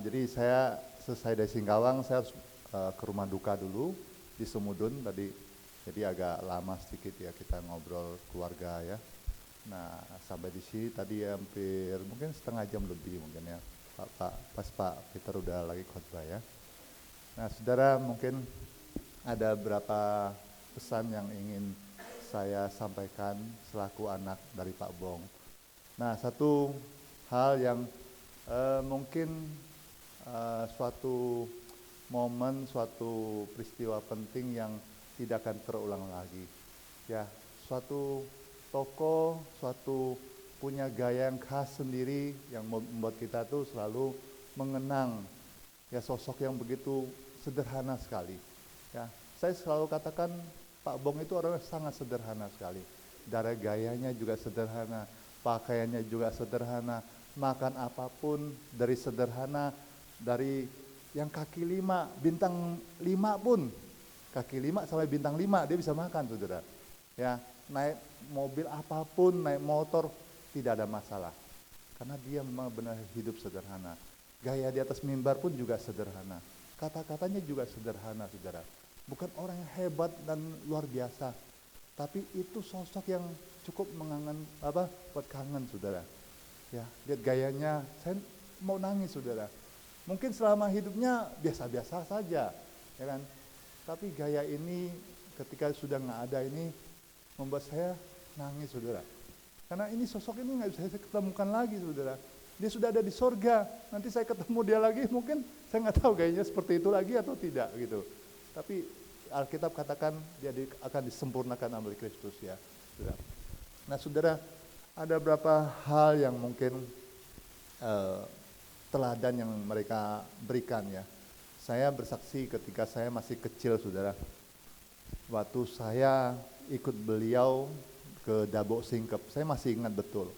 Jadi saya selesai dari Singkawang, saya harus ke rumah duka dulu di Semudun tadi. Jadi agak lama sedikit ya kita ngobrol keluarga ya. Nah sampai di sini tadi hampir mungkin setengah jam lebih mungkin ya. Pas Pak Peter udah lagi khotbah ya. Nah saudara, mungkin ada beberapa pesan yang ingin saya sampaikan selaku anak dari Pak Bong. Nah, satu hal yang mungkin suatu momen, suatu peristiwa penting yang tidak akan terulang lagi. Ya, suatu tokoh, suatu punya gaya yang khas sendiri yang membuat kita tuh selalu mengenang ya sosok yang begitu sederhana sekali. Ya, saya selalu katakan Pak Bong itu orang yang sangat sederhana sekali. Dari gayanya juga sederhana, pakaiannya juga sederhana, makan apapun dari sederhana, dari yang kaki 5, bintang 5 pun, kaki 5 sampai bintang 5 dia bisa makan, saudara. Ya, naik mobil apapun, naik motor tidak ada masalah, karena dia memang benar hidup sederhana. Gaya di atas mimbar pun juga sederhana, kata-katanya juga sederhana, saudara. Bukan orang yang hebat dan luar biasa, tapi itu sosok yang cukup buat kangen, saudara. Ya, lihat gayanya, saya mau nangis, saudara. Mungkin selama hidupnya biasa-biasa saja, ya kan? Tapi gaya ini ketika sudah nggak ada ini membuat saya nangis, saudara. Karena ini sosok ini nggak bisa saya ketemukan lagi, saudara. Dia sudah ada di sorga. Nanti saya ketemu dia lagi, mungkin saya nggak tahu gayanya seperti itu lagi atau tidak, gitu. Tapi Alkitab katakan dia akan disempurnakan oleh Kristus, ya, saudara. Nah, saudara, ada beberapa hal yang mungkin teladan yang mereka berikan, ya. Saya bersaksi ketika saya masih kecil, saudara. Waktu saya ikut beliau ke Dabok Singkep, saya masih ingat betul.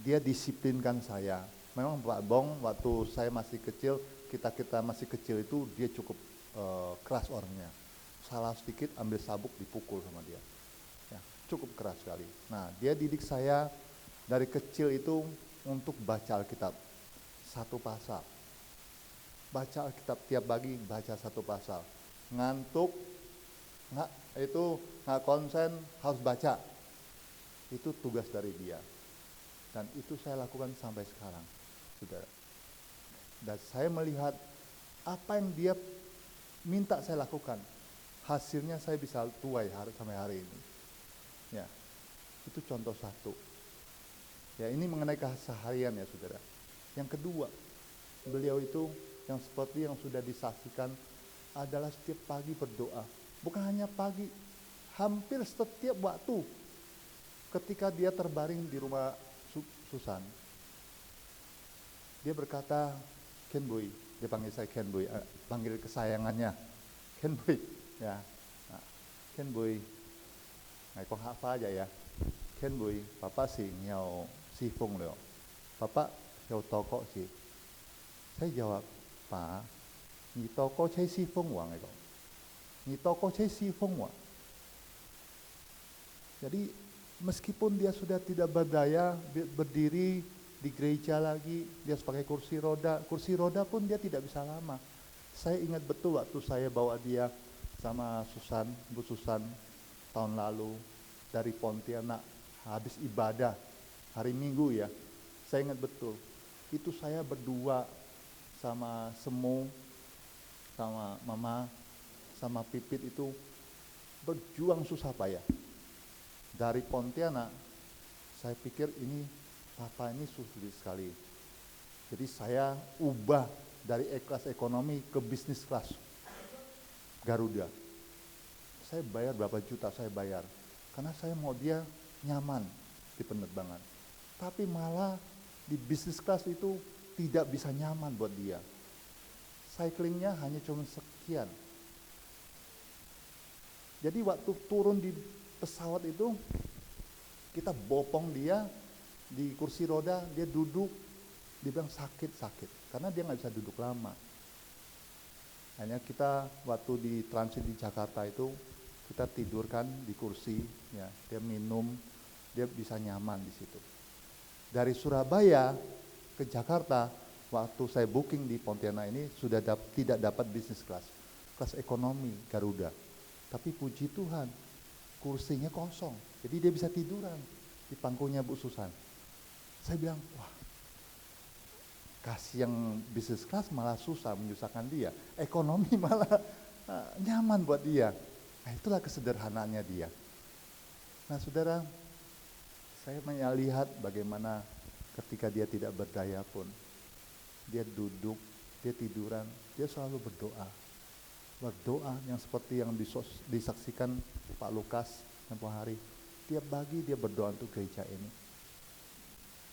Dia disiplinkan saya. Memang Pak Bong waktu saya masih kecil, kita masih kecil itu dia cukup keras orangnya. Salah sedikit ambil sabuk dipukul sama dia. Ya, cukup keras sekali. Nah, dia didik saya dari kecil itu untuk baca Alkitab satu pasal. Baca Alkitab tiap pagi, baca satu pasal. Ngantuk, nggak konsen, harus baca. Itu tugas dari dia. Dan itu saya lakukan sampai sekarang, saudara. Dan saya melihat apa yang dia minta saya lakukan. Hasilnya saya bisa tuai sampai hari ini. Ya, itu contoh satu. Ya, ini mengenai keseharian, ya, saudara. Yang kedua, beliau itu yang seperti yang sudah disaksikan adalah setiap pagi berdoa. Bukan hanya pagi, hampir setiap waktu ketika dia terbaring di rumah Susan. Dia berkata, Ken Boy, dia panggil saya Ken Boy, panggil kesayangannya, Ken Boy, ya, nah, Ken Boy, nah kok apa aja ya, Ken Boy, Papa sih nyau sifung loh, Papa nyau toko sih. Saya jawab, Pak, ni toko cai sifung wang itu, ni toko cai sifung wang. Jadi meskipun dia sudah tidak berdaya berdiri di gereja lagi, dia pakai kursi roda pun dia tidak bisa lama. Saya ingat betul waktu saya bawa dia sama Bu Susan tahun lalu dari Pontianak habis ibadah hari Minggu, ya. Saya ingat betul. Itu saya berdua sama Semu, sama Mama, sama Pipit itu berjuang susah payah. Dari Pontianak, saya pikir ini Papa ini sulit sekali. Jadi saya ubah dari kelas ekonomi ke bisnis kelas Garuda. Saya bayar berapa juta saya bayar, karena saya mau dia nyaman di penerbangan. Tapi malah di bisnis kelas itu tidak bisa nyaman buat dia. Cyclingnya hanya cuma sekian. Jadi waktu turun di pesawat itu kita bopong dia di kursi roda, dia duduk, dia bilang sakit karena dia nggak bisa duduk lama. Hanya kita waktu di transit di Jakarta itu kita tidurkan di kursi, ya, dia minum, dia bisa nyaman di situ. Dari Surabaya ke Jakarta, waktu saya booking di Pontianak ini sudah tidak dapat bisnis kelas ekonomi Garuda. Tapi puji Tuhan, kursinya kosong, jadi dia bisa tiduran di pangkunya Bu Susan. Saya bilang, wah, kasih yang bisnis kelas malah susah menyusahkan dia, ekonomi malah nyaman buat dia. Nah, itulah kesederhanaannya dia. Nah saudara, saya melihat bagaimana ketika dia tidak berdaya pun, dia duduk, dia tiduran, dia selalu berdoa. Berdoa yang seperti yang disaksikan Pak Lukas tempoh hari. Tiap pagi dia berdoa untuk gereja ini.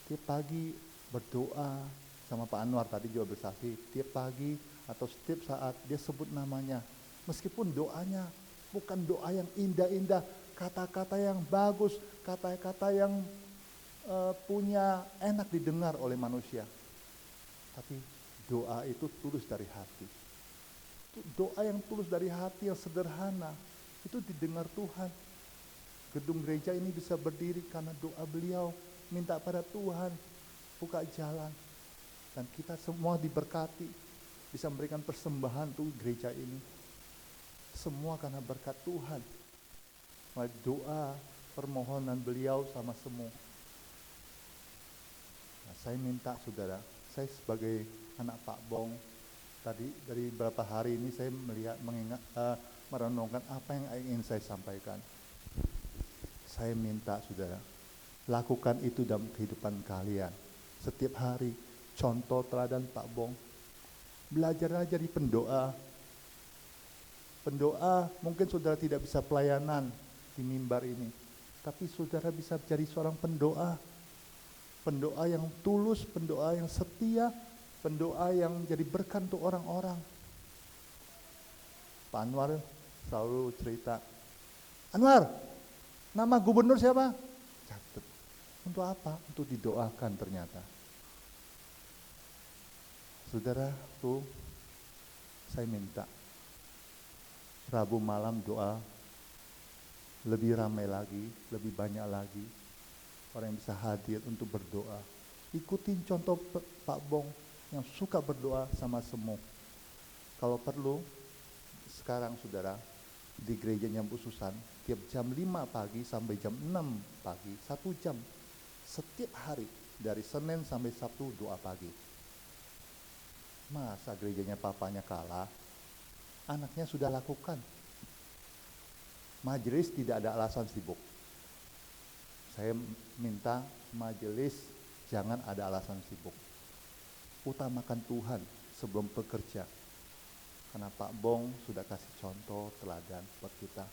Tiap pagi berdoa sama Pak Anwar tadi juga bersaksi. Tiap pagi atau setiap saat dia sebut namanya. Meskipun doanya bukan doa yang indah-indah, kata-kata yang bagus, kata-kata yang punya enak didengar oleh manusia. Tapi doa itu tulus dari hati. Doa yang tulus dari hati yang sederhana itu didengar Tuhan. Gedung gereja ini bisa berdiri karena doa beliau, minta pada Tuhan buka jalan, dan kita semua diberkati bisa memberikan persembahan untuk gereja ini. Semua karena berkat Tuhan. Doa permohonan beliau sama semua. Nah, saya minta saudara, saya sebagai anak Pak Bong, tadi dari beberapa hari ini saya merenungkan apa yang ingin saya sampaikan. Saya minta saudara, lakukan itu dalam kehidupan kalian. Setiap hari, contoh teladan Pak Bong. Belajarlah jadi pendoa. Pendoa, mungkin saudara tidak bisa pelayanan di mimbar ini, tapi saudara bisa jadi seorang pendoa. Pendoa yang tulus, pendoa yang setia, pendoa yang jadi berkat untuk orang-orang. Pak Anwar selalu cerita, Anwar, nama gubernur siapa? Catat. Untuk apa? Untuk didoakan ternyata. Saudara, tuh saya minta Rabu malam doa lebih ramai lagi, lebih banyak lagi orang yang bisa hadir untuk berdoa. Ikutin contoh Pak Bong yang suka berdoa sama semua. Kalau perlu, sekarang saudara, di gerejanya Bu Susan, tiap jam 5 pagi sampai jam 6 pagi, 1 jam, setiap hari, dari Senin sampai Sabtu doa pagi. Masa gerejanya papanya kalah, anaknya sudah lakukan. Majelis tidak ada alasan sibuk. Saya minta majelis jangan ada alasan sibuk. Utamakan Tuhan sebelum bekerja. Karena Pak Bong sudah kasih contoh teladan buat kita.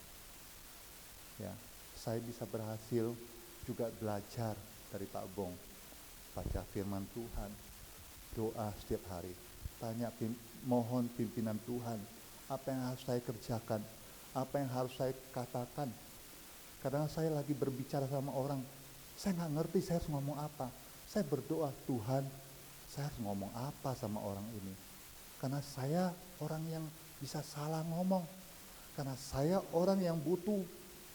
Ya, saya bisa berhasil juga belajar dari Pak Bong. Baca firman Tuhan, doa setiap hari. Tanya, mohon pimpinan Tuhan, apa yang harus saya kerjakan, apa yang harus saya katakan. Kadang saya lagi berbicara sama orang, saya nggak ngerti saya harus ngomong apa. Saya berdoa, Tuhan, saya harus ngomong apa sama orang ini. Karena saya orang yang bisa salah ngomong. Karena saya orang yang butuh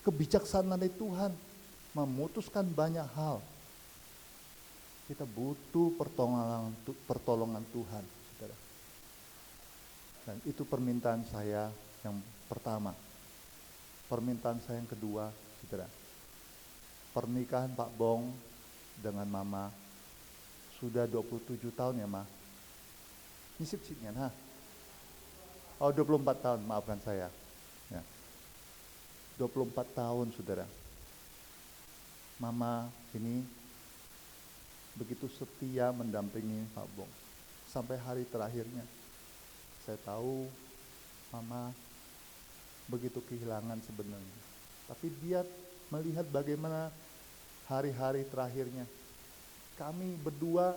kebijaksanaan dari Tuhan. Memutuskan banyak hal. Kita butuh pertolongan Tuhan. Saudara. Dan itu permintaan saya yang pertama. Permintaan saya yang kedua, saudara. Pernikahan Pak Bong dengan Mama sudah 27 tahun ya, Ma? Nisip sipnya, ha? Oh, 24 tahun, maafkan saya. Ya. 24 tahun, saudara. Mama ini begitu setia mendampingi Pak Bong sampai hari terakhirnya. Saya tahu Mama begitu kehilangan sebenarnya, tapi dia melihat bagaimana hari-hari terakhirnya. Kami berdua,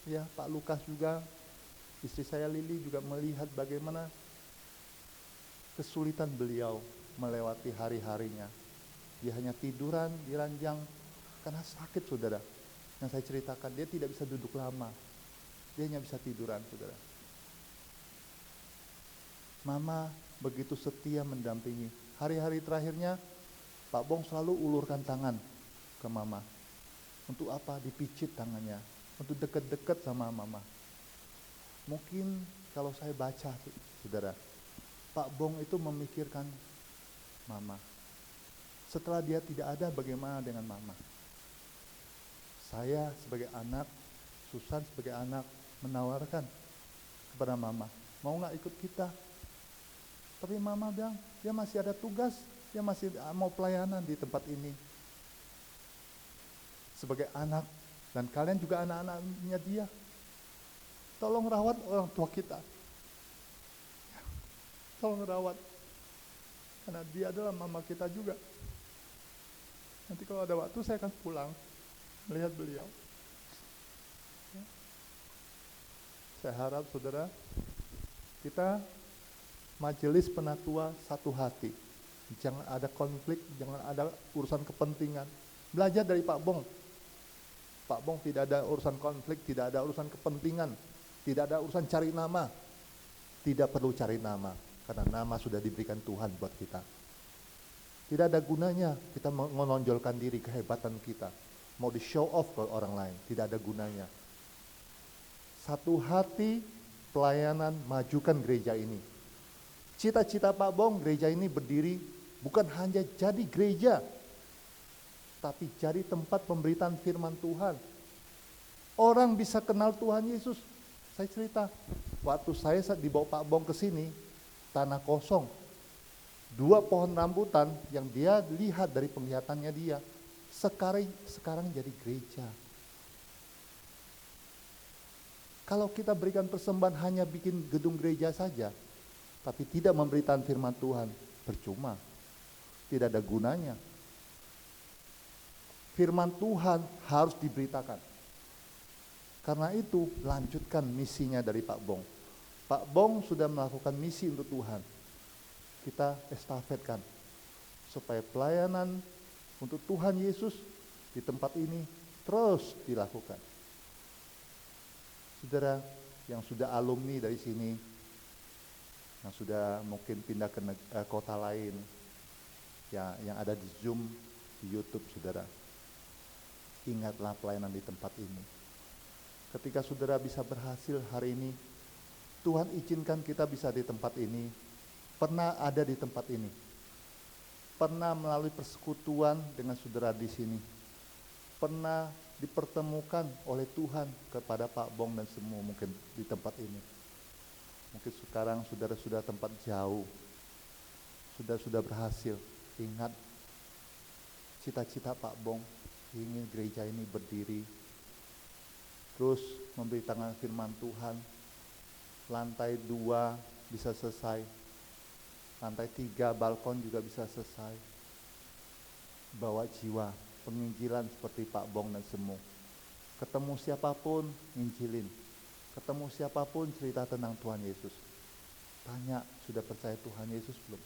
ya Pak Lukas juga, istri saya Lili juga melihat bagaimana kesulitan beliau melewati hari-harinya. Dia hanya tiduran di ranjang karena sakit, saudara. Yang saya ceritakan, dia tidak bisa duduk lama. Dia hanya bisa tiduran, saudara. Mama begitu setia mendampingi. Hari-hari terakhirnya, Pak Bong selalu ulurkan tangan ke Mama. Untuk apa? Dipicit tangannya. Untuk dekat-dekat sama Mama. Mungkin kalau saya baca, saudara, Pak Bong itu memikirkan Mama. Setelah dia tidak ada, bagaimana dengan Mama? Saya sebagai anak, Susan sebagai anak, menawarkan kepada Mama, mau gak ikut kita? Tapi Mama bilang, dia masih ada tugas, dia masih mau pelayanan di tempat ini. sebagai anak, dan kalian juga anak-anaknya dia. Tolong rawat orang tua kita. Tolong rawat. Karena dia adalah mama kita juga. Nanti kalau ada waktu saya akan pulang melihat beliau. Saya harap saudara, kita majelis penatua satu hati. Jangan ada konflik, jangan ada urusan kepentingan. Belajar dari Pak Bong. Pak Bong tidak ada urusan konflik, tidak ada urusan kepentingan, tidak ada urusan cari nama. Tidak perlu cari nama, karena nama sudah diberikan Tuhan buat kita. Tidak ada gunanya kita menonjolkan diri, kehebatan kita. Mau di show off ke orang lain, tidak ada gunanya. Satu hati pelayanan majukan gereja ini. Cita-cita Pak Bong, gereja ini berdiri bukan hanya jadi gereja, tapi jadi tempat pemberitaan firman Tuhan. Orang bisa kenal Tuhan Yesus. Saya cerita, waktu saya dibawa Pak Bong ke sini, tanah kosong. 2 pohon rambutan yang dia lihat dari penglihatannya dia, sekarang jadi gereja. Kalau kita berikan persembahan hanya bikin gedung gereja saja, tapi tidak memberitakan firman Tuhan, percuma. Tidak ada gunanya. Firman Tuhan harus diberitakan. Karena itu, lanjutkan misinya dari Pak Bong. Pak Bong sudah melakukan misi untuk Tuhan. Kita estafetkan. Supaya pelayanan untuk Tuhan Yesus di tempat ini terus dilakukan. Saudara yang sudah alumni dari sini, yang sudah mungkin pindah ke kota lain, ya, yang ada di Zoom, di YouTube, saudara, ingatlah pelayanan di tempat ini. Ketika saudara bisa berhasil hari ini, Tuhan izinkan kita bisa di tempat ini, pernah ada di tempat ini, pernah melalui persekutuan dengan saudara di sini, pernah dipertemukan oleh Tuhan kepada Pak Bong dan semua mungkin di tempat ini. Mungkin sekarang saudara sudah tempat jauh, sudah berhasil. Ingat cita-cita Pak Bong, ingin gereja ini berdiri, terus memberitakan firman Tuhan. Lantai 2 bisa selesai, lantai 3 balkon juga bisa selesai. Bawa jiwa penginjilan seperti Pak Bong dan semua. Ketemu siapapun, injilin. Ketemu siapapun, cerita tentang Tuhan Yesus. Tanya, sudah percaya Tuhan Yesus belum?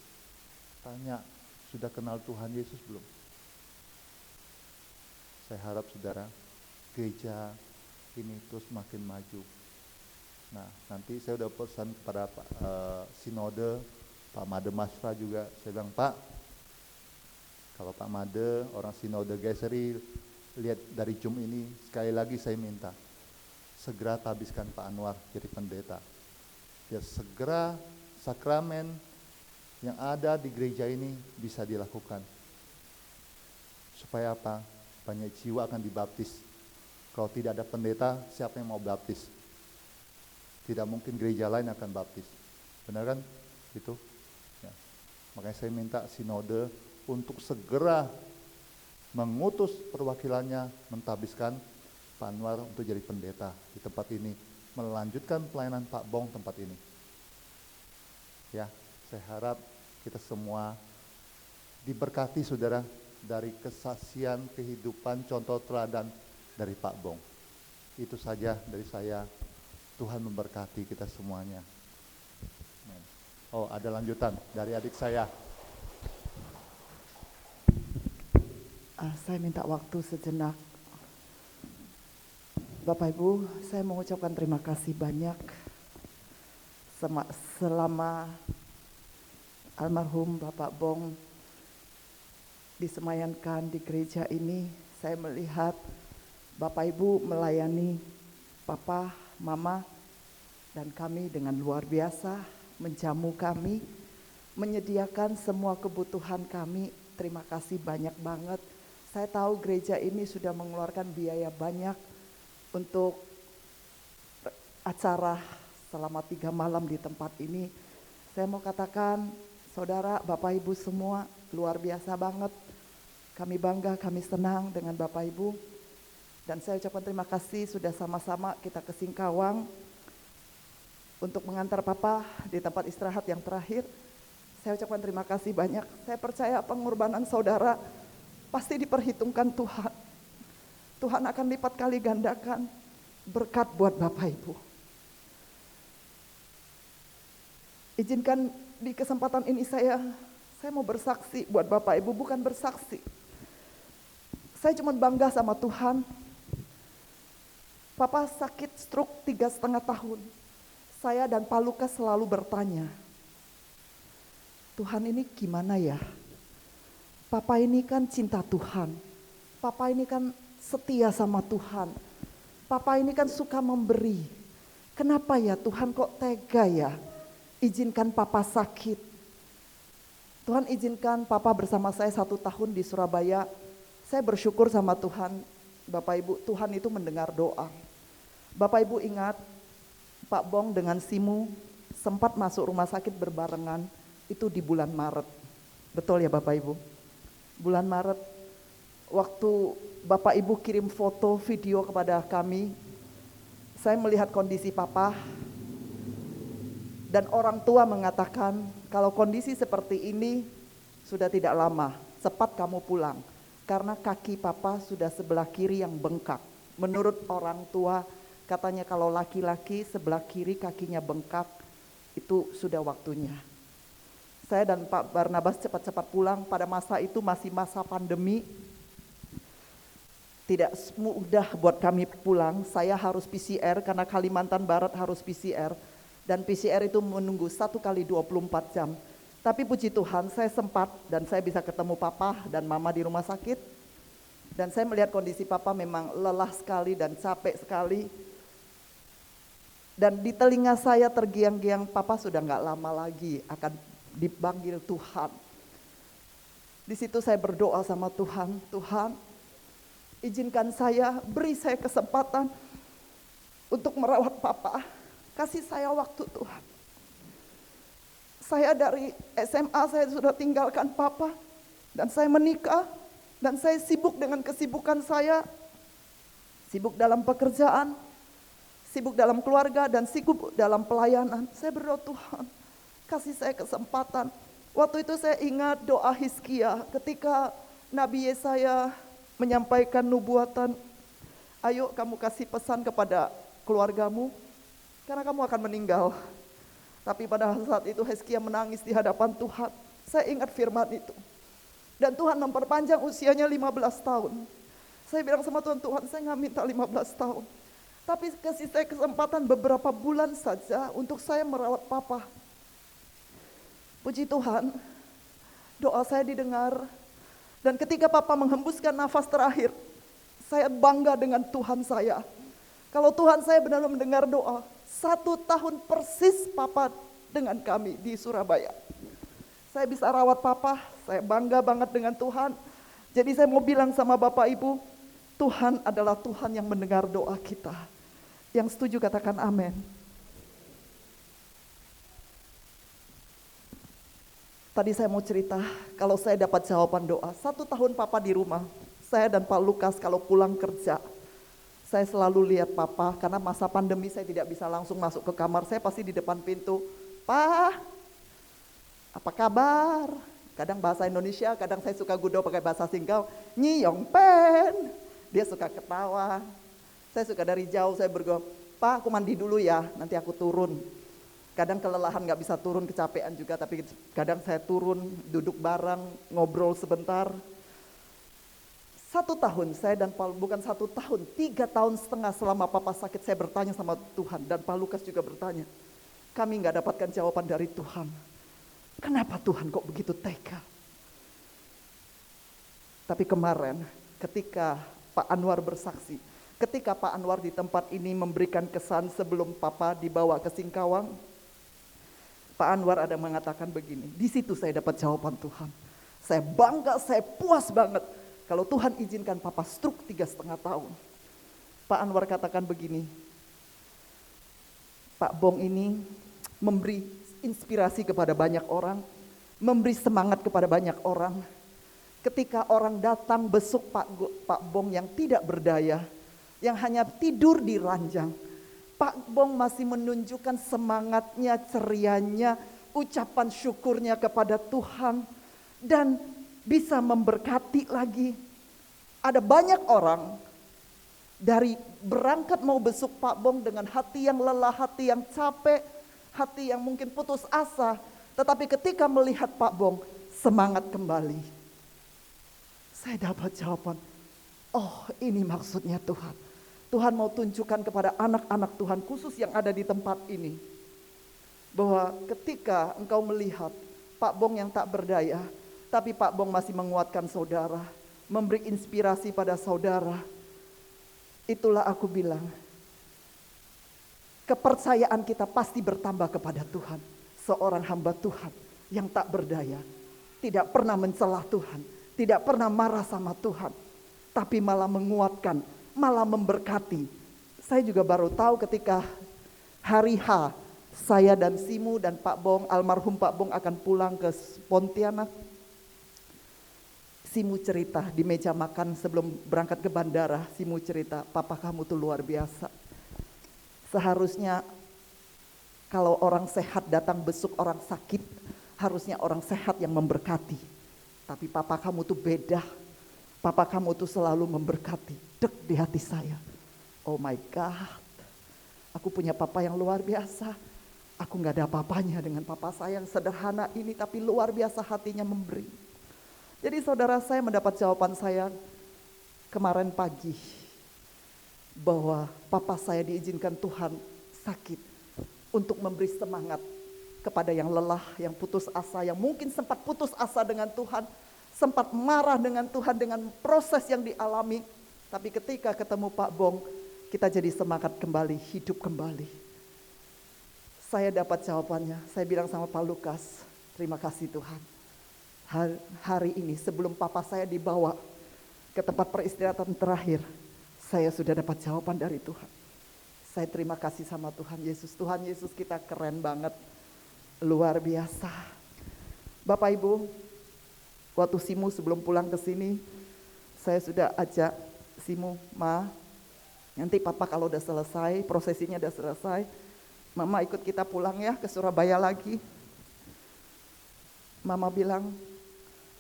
Tanya, sudah kenal Tuhan Yesus belum? Saya harap saudara, gereja ini terus makin maju. Nah, nanti saya udah pesan kepada Pak Sinode, Pak Made Masra juga. Saya bilang, Pak, kalau Pak Made, orang Sinode Geseri, lihat dari Zoom ini, sekali lagi saya minta, segera tabiskan Pak Anwar jadi pendeta. Biar segera sakramen yang ada di gereja ini bisa dilakukan. Supaya apa? Banyak jiwa akan dibaptis. Kalau tidak ada pendeta, siapa yang mau baptis? Tidak mungkin gereja lain akan baptis. Benar kan? Itu. Ya. Makanya saya minta Sinode untuk segera mengutus perwakilannya mentabiskan Pak Anwar untuk jadi pendeta di tempat ini, melanjutkan pelayanan Pak Bong tempat ini. Ya, saya harap kita semua diberkati saudara dari kesaksian kehidupan contoh teladan dari Pak Bong. Itu saja dari saya. Tuhan memberkati kita semuanya. Oh, ada lanjutan dari adik saya. Saya minta waktu sejenak. Bapak Ibu, saya mengucapkan terima kasih banyak selama almarhum Bapak Bong disemayankan di gereja ini. Saya melihat Bapak Ibu melayani Papa, Mama, dan kami dengan luar biasa, menjamu kami, menyediakan semua kebutuhan kami. Terima kasih banyak banget. Saya tahu gereja ini sudah mengeluarkan biaya banyak untuk acara selama 3 malam di tempat ini. Saya mau katakan, saudara, Bapak Ibu semua luar biasa banget. Kami bangga, kami senang dengan Bapak Ibu. Dan saya ucapkan terima kasih sudah sama-sama kita ke Singkawang untuk mengantar Papa di tempat istirahat yang terakhir. Saya ucapkan terima kasih banyak. Saya percaya pengorbanan saudara pasti diperhitungkan Tuhan. Tuhan akan lipat kali gandakan berkat buat Bapak Ibu. Izinkan di kesempatan ini saya mau bersaksi buat Bapak Ibu, bukan bersaksi. Saya cuma bangga sama Tuhan. Papa sakit stroke 3,5 tahun. Saya dan Pak Lukas selalu bertanya, Tuhan ini gimana ya? Papa ini kan cinta Tuhan. Papa ini kan setia sama Tuhan. Papa ini kan suka memberi. Kenapa ya Tuhan kok tega ya? Izinkan Papa sakit. Tuhan izinkan Papa bersama saya 1 tahun di Surabaya. Saya bersyukur sama Tuhan. Bapak Ibu, Tuhan itu mendengar doa. Bapak Ibu ingat, Pak Bong dengan Simu sempat masuk rumah sakit berbarengan, itu di bulan Maret. Betul ya Bapak Ibu? Bulan Maret, waktu Bapak Ibu kirim foto, video kepada kami, saya melihat kondisi Papa, dan orang tua mengatakan, kalau kondisi seperti ini sudah tidak lama, cepat kamu pulang. Karena kaki Papa sudah sebelah kiri yang bengkak. Menurut orang tua, katanya kalau laki-laki sebelah kiri kakinya bengkak, itu sudah waktunya. Saya dan Pak Barnabas cepat-cepat pulang, pada masa itu masih masa pandemi. Tidak mudah buat kami pulang, saya harus PCR karena Kalimantan Barat harus PCR. Dan PCR itu menunggu 1 kali 24 jam. Tapi puji Tuhan saya sempat dan saya bisa ketemu Papa dan Mama di rumah sakit. Dan saya melihat kondisi Papa memang lelah sekali dan capek sekali. Dan di telinga saya tergiang-giang, Papa sudah gak lama lagi akan dipanggil Tuhan. Di situ saya berdoa sama Tuhan, Tuhan izinkan saya, beri saya kesempatan untuk merawat Papa. Kasih saya waktu Tuhan. Saya dari SMA saya sudah tinggalkan Papa. Dan saya menikah. Dan saya sibuk dengan kesibukan saya. Sibuk dalam pekerjaan. Sibuk dalam keluarga dan sibuk dalam pelayanan. Saya berdoa Tuhan, kasih saya kesempatan. Waktu itu saya ingat doa Hizkia ketika Nabi Yesaya menyampaikan nubuatan, ayo kamu kasih pesan kepada keluargamu, karena kamu akan meninggal. Tapi pada saat itu Hizkia menangis di hadapan Tuhan. Saya ingat firman itu. Dan Tuhan memperpanjang usianya 15 tahun. Saya bilang sama Tuhan, Tuhan saya nggak minta 15 tahun. Tapi kasih saya kesempatan beberapa bulan saja untuk saya merawat Papa. Puji Tuhan, doa saya didengar. Dan ketika Papa menghembuskan nafas terakhir, saya bangga dengan Tuhan saya. Kalau Tuhan saya benar-benar mendengar doa, 1 tahun persis Papa dengan kami di Surabaya. Saya bisa rawat Papa, saya bangga banget dengan Tuhan. Jadi saya mau bilang sama Bapak Ibu, Tuhan adalah Tuhan yang mendengar doa kita. Yang setuju katakan amin. Tadi saya mau cerita, kalau saya dapat jawaban doa, 1 tahun Papa di rumah, saya dan Pak Lukas kalau pulang kerja, saya selalu lihat Papa, karena masa pandemi saya tidak bisa langsung masuk ke kamar, saya pasti di depan pintu, Pak, apa kabar? Kadang bahasa Indonesia, kadang saya suka gudo pakai bahasa Singkau, Nyi Yong Pen, dia suka ketawa. Saya suka dari jauh, saya berdoa, Pak aku mandi dulu ya, nanti aku turun. Kadang kelelahan gak bisa turun, kecapean juga, tapi kadang saya turun, duduk bareng, ngobrol sebentar. 1 tahun, saya dan Pak, bukan 1 tahun, 3,5 tahun selama Papa sakit, saya bertanya sama Tuhan, dan Pak Lukas juga bertanya. Kami gak dapatkan jawaban dari Tuhan. Kenapa Tuhan kok begitu tega? Tapi kemarin, ketika Pak Anwar bersaksi, ketika Pak Anwar di tempat ini memberikan kesan sebelum Papa dibawa ke Singkawang, Pak Anwar ada mengatakan begini, di situ saya dapat jawaban Tuhan. Saya bangga, saya puas banget. Kalau Tuhan izinkan Papa stroke 3,5 tahun. Pak Anwar katakan begini, Pak Bong ini memberi inspirasi kepada banyak orang, memberi semangat kepada banyak orang. Ketika orang datang besuk Pak Bong yang tidak berdaya, yang hanya tidur di ranjang. Pak Bong masih menunjukkan semangatnya, cerianya, ucapan syukurnya kepada Tuhan, dan bisa memberkati lagi. Ada banyak orang dari berangkat mau besuk Pak Bong dengan hati yang lelah, hati yang capek, hati yang mungkin putus asa. Tetapi ketika melihat Pak Bong, semangat kembali. Saya dapat jawaban, oh ini maksudnya Tuhan. Tuhan mau tunjukkan kepada anak-anak Tuhan khusus yang ada di tempat ini, bahwa ketika engkau melihat Pak Bong yang tak berdaya, tapi Pak Bong masih menguatkan saudara, memberi inspirasi pada saudara. Itulah aku bilang, kepercayaan kita pasti bertambah kepada Tuhan. Seorang hamba Tuhan yang tak berdaya, tidak pernah mencela Tuhan, tidak pernah marah sama Tuhan, tapi malah menguatkan, malah memberkati. Saya juga baru tahu ketika hari H, saya dan Simu dan Pak Bong, almarhum Pak Bong akan pulang ke Pontianak. Simu cerita di meja makan sebelum berangkat ke bandara, Simu cerita, papa kamu tuh luar biasa. Seharusnya kalau orang sehat datang besuk orang sakit, harusnya orang sehat yang memberkati. Tapi papa kamu tuh beda. Papa kamu tuh selalu memberkati. Dek di hati saya. Oh my God. Aku punya papa yang luar biasa. Aku gak ada apa-apanya dengan papa saya yang sederhana ini, tapi luar biasa hatinya memberi. Jadi saudara, saya mendapat jawaban saya kemarin pagi, bahwa papa saya diizinkan Tuhan sakit untuk memberi semangat kepada yang lelah, yang putus asa, yang mungkin sempat putus asa dengan Tuhan, sempat marah dengan Tuhan dengan proses yang dialami. Tapi ketika ketemu Pak Bong, kita jadi semangat kembali, hidup kembali. Saya dapat jawabannya, saya bilang sama Pak Lukas, terima kasih Tuhan. Hari ini sebelum papa saya dibawa ke tempat peristirahatan terakhir, saya sudah dapat jawaban dari Tuhan. Saya terima kasih sama Tuhan Yesus. Tuhan Yesus kita keren banget, luar biasa. Bapak Ibu, waktu Simu sebelum pulang ke sini, saya sudah ajak Simu, Ma, nanti papa kalau udah selesai, prosesinya udah selesai, Mama ikut kita pulang ya ke Surabaya lagi. Mama bilang,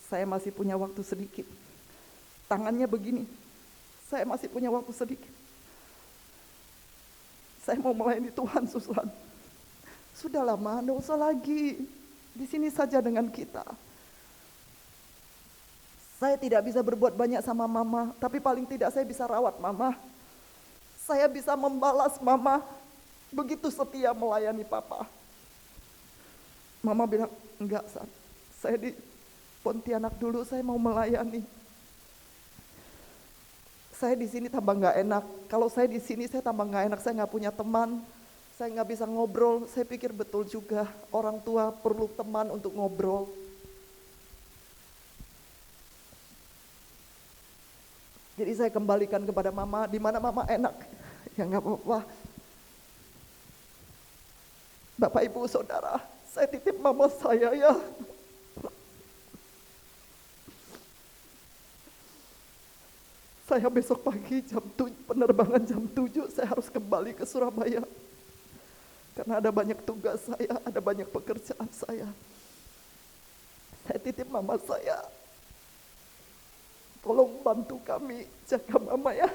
saya masih punya waktu sedikit. Tangannya begini, saya masih punya waktu sedikit. Saya mau melayani Tuhan, Susan. Sudahlah Ma, enggak usah lagi. Di sini saja dengan kita. Saya tidak bisa berbuat banyak sama Mama, tapi paling tidak saya bisa rawat Mama. Saya bisa membalas Mama, begitu setia melayani Papa. Mama bilang, enggak San, saya di Pontianak dulu, saya mau melayani. Saya di sini tambah nggak enak. Kalau saya di sini saya tambah nggak enak. Saya nggak punya teman, saya nggak bisa ngobrol. Saya pikir betul juga orang tua perlu teman untuk ngobrol. Jadi saya kembalikan kepada Mama, di mana Mama enak, ya nggak apa-apa. Bapak Ibu Saudara, saya titip Mama saya ya. Saya besok pagi penerbangan jam 7 saya harus kembali ke Surabaya. Karena ada banyak tugas saya, ada banyak pekerjaan saya. Saya titip Mama saya. Tolong bantu kami, jaga Mama ya.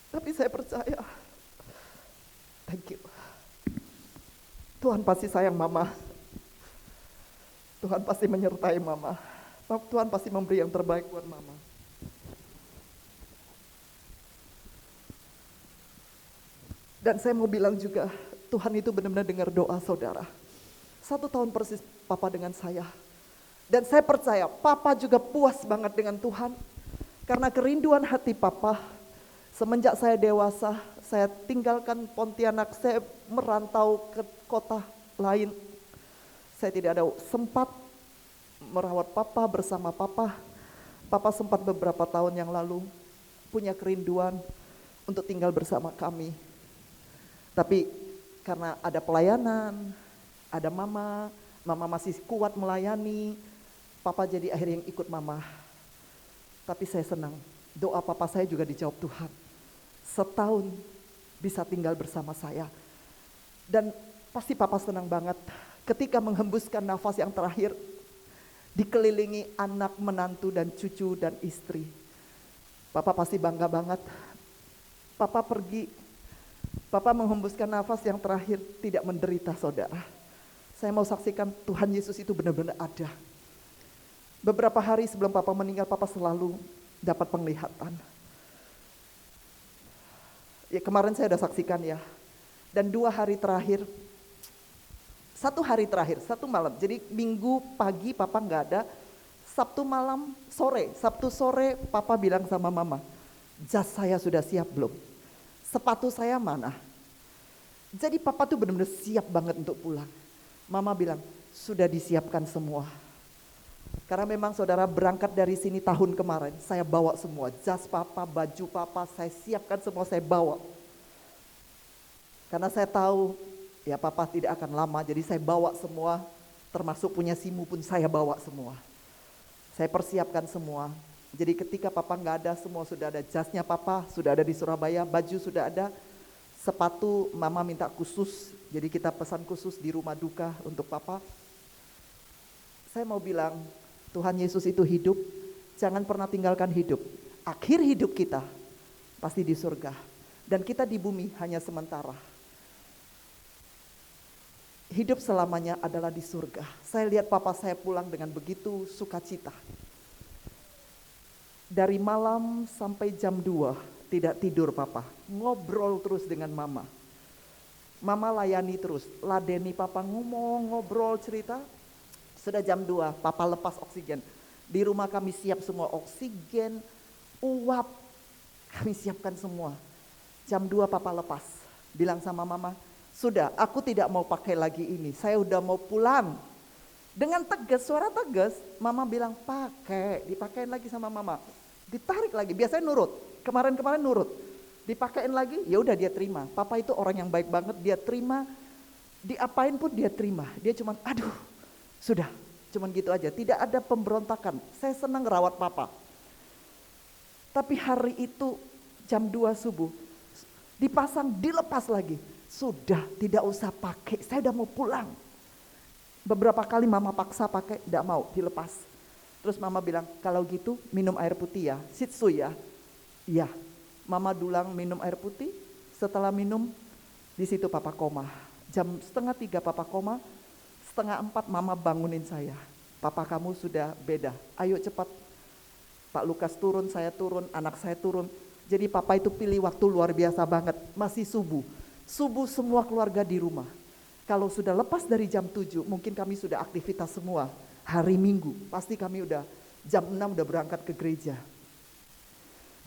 Tapi saya percaya, thank you. Tuhan pasti sayang Mama. Tuhan pasti menyertai Mama. Tuhan pasti memberi yang terbaik buat Mama. Dan saya mau bilang juga, Tuhan itu benar-benar dengar doa saudara. 1 tahun persis Papa dengan saya. Dan saya percaya Papa juga puas banget dengan Tuhan. Karena kerinduan hati Papa, semenjak saya dewasa, saya tinggalkan Pontianak, saya merantau ke kota lain. Saya tidak ada sempat merawat Papa bersama Papa. Papa sempat beberapa tahun yang lalu punya kerinduan untuk tinggal bersama kami. Tapi karena ada pelayanan, ada Mama masih kuat melayani, Papa jadi akhirnya yang ikut Mama Tapi saya senang, doa papa saya juga dijawab Tuhan. Setahun bisa tinggal bersama saya. Dan pasti papa senang banget ketika menghembuskan nafas yang terakhir, dikelilingi anak, menantu, dan cucu, dan istri. Papa pasti bangga banget. Papa pergi, papa menghembuskan nafas yang terakhir, tidak menderita, saudara. Saya mau saksikan Tuhan Yesus itu benar-benar ada. Beberapa hari sebelum papa meninggal, papa selalu dapat penglihatan. Ya kemarin saya udah saksikan ya. Dan 2 hari terakhir, 1 hari terakhir, 1 malam. Jadi Minggu pagi papa nggak ada. Sabtu malam sore, Sabtu sore papa bilang sama mama, jas saya sudah siap belum? Sepatu saya mana? Jadi papa tuh benar-benar siap banget untuk pulang. Mama bilang, sudah disiapkan semua. Karena memang saudara berangkat dari sini tahun kemarin, saya bawa semua, jas papa, baju papa, saya siapkan semua, saya bawa. Karena saya tahu ya papa tidak akan lama, jadi saya bawa semua, termasuk punya Simu pun saya bawa semua. Saya persiapkan semua. Jadi ketika papa nggak ada, semua sudah ada, jasnya papa sudah ada di Surabaya, baju sudah ada, sepatu mama minta khusus, jadi kita pesan khusus di rumah duka untuk papa. Saya mau bilang, Tuhan Yesus itu hidup, jangan pernah tinggalkan hidup. Akhir hidup kita pasti di surga. Dan kita di bumi hanya sementara. Hidup selamanya adalah di surga. Saya lihat papa saya pulang dengan begitu sukacita. Dari malam sampai jam 2 tidak tidur papa. Ngobrol terus dengan mama. Mama layani terus, ladeni papa ngomong, ngobrol, cerita. Sudah jam 2, papa lepas oksigen. Di rumah kami siap semua oksigen, uap, kami siapkan semua. Jam 2 papa lepas, bilang sama mama, sudah aku tidak mau pakai lagi ini, saya udah mau pulang. Dengan tegas, suara tegas, mama bilang pakai, dipakein lagi sama mama. Ditarik lagi, biasanya nurut, kemarin-kemarin nurut. Dipakein lagi, ya udah dia terima. Papa itu orang yang baik banget, dia terima, diapain pun dia terima. Dia cuman aduh, sudah, cuman gitu aja, tidak ada pemberontakan. Saya senang rawat papa. Tapi hari itu jam 2 subuh, dipasang, dilepas lagi. Sudah, tidak usah pakai, saya udah mau pulang. Beberapa kali mama paksa pakai, tidak mau, dilepas. Terus mama bilang, kalau gitu minum air putih ya, sitsu ya. Iya, mama dulang minum air putih, setelah minum, di situ papa koma. Jam 2:30 papa koma, 3:30 mama bangunin saya. Papa kamu sudah beda, ayo cepat. Pak Lukas turun, saya turun, anak saya turun. Jadi papa itu pilih waktu luar biasa banget, masih subuh. Subuh semua keluarga di rumah. Kalau sudah lepas dari jam 7, mungkin kami sudah aktivitas semua. Hari Minggu, pasti kami udah jam 6 udah berangkat ke gereja.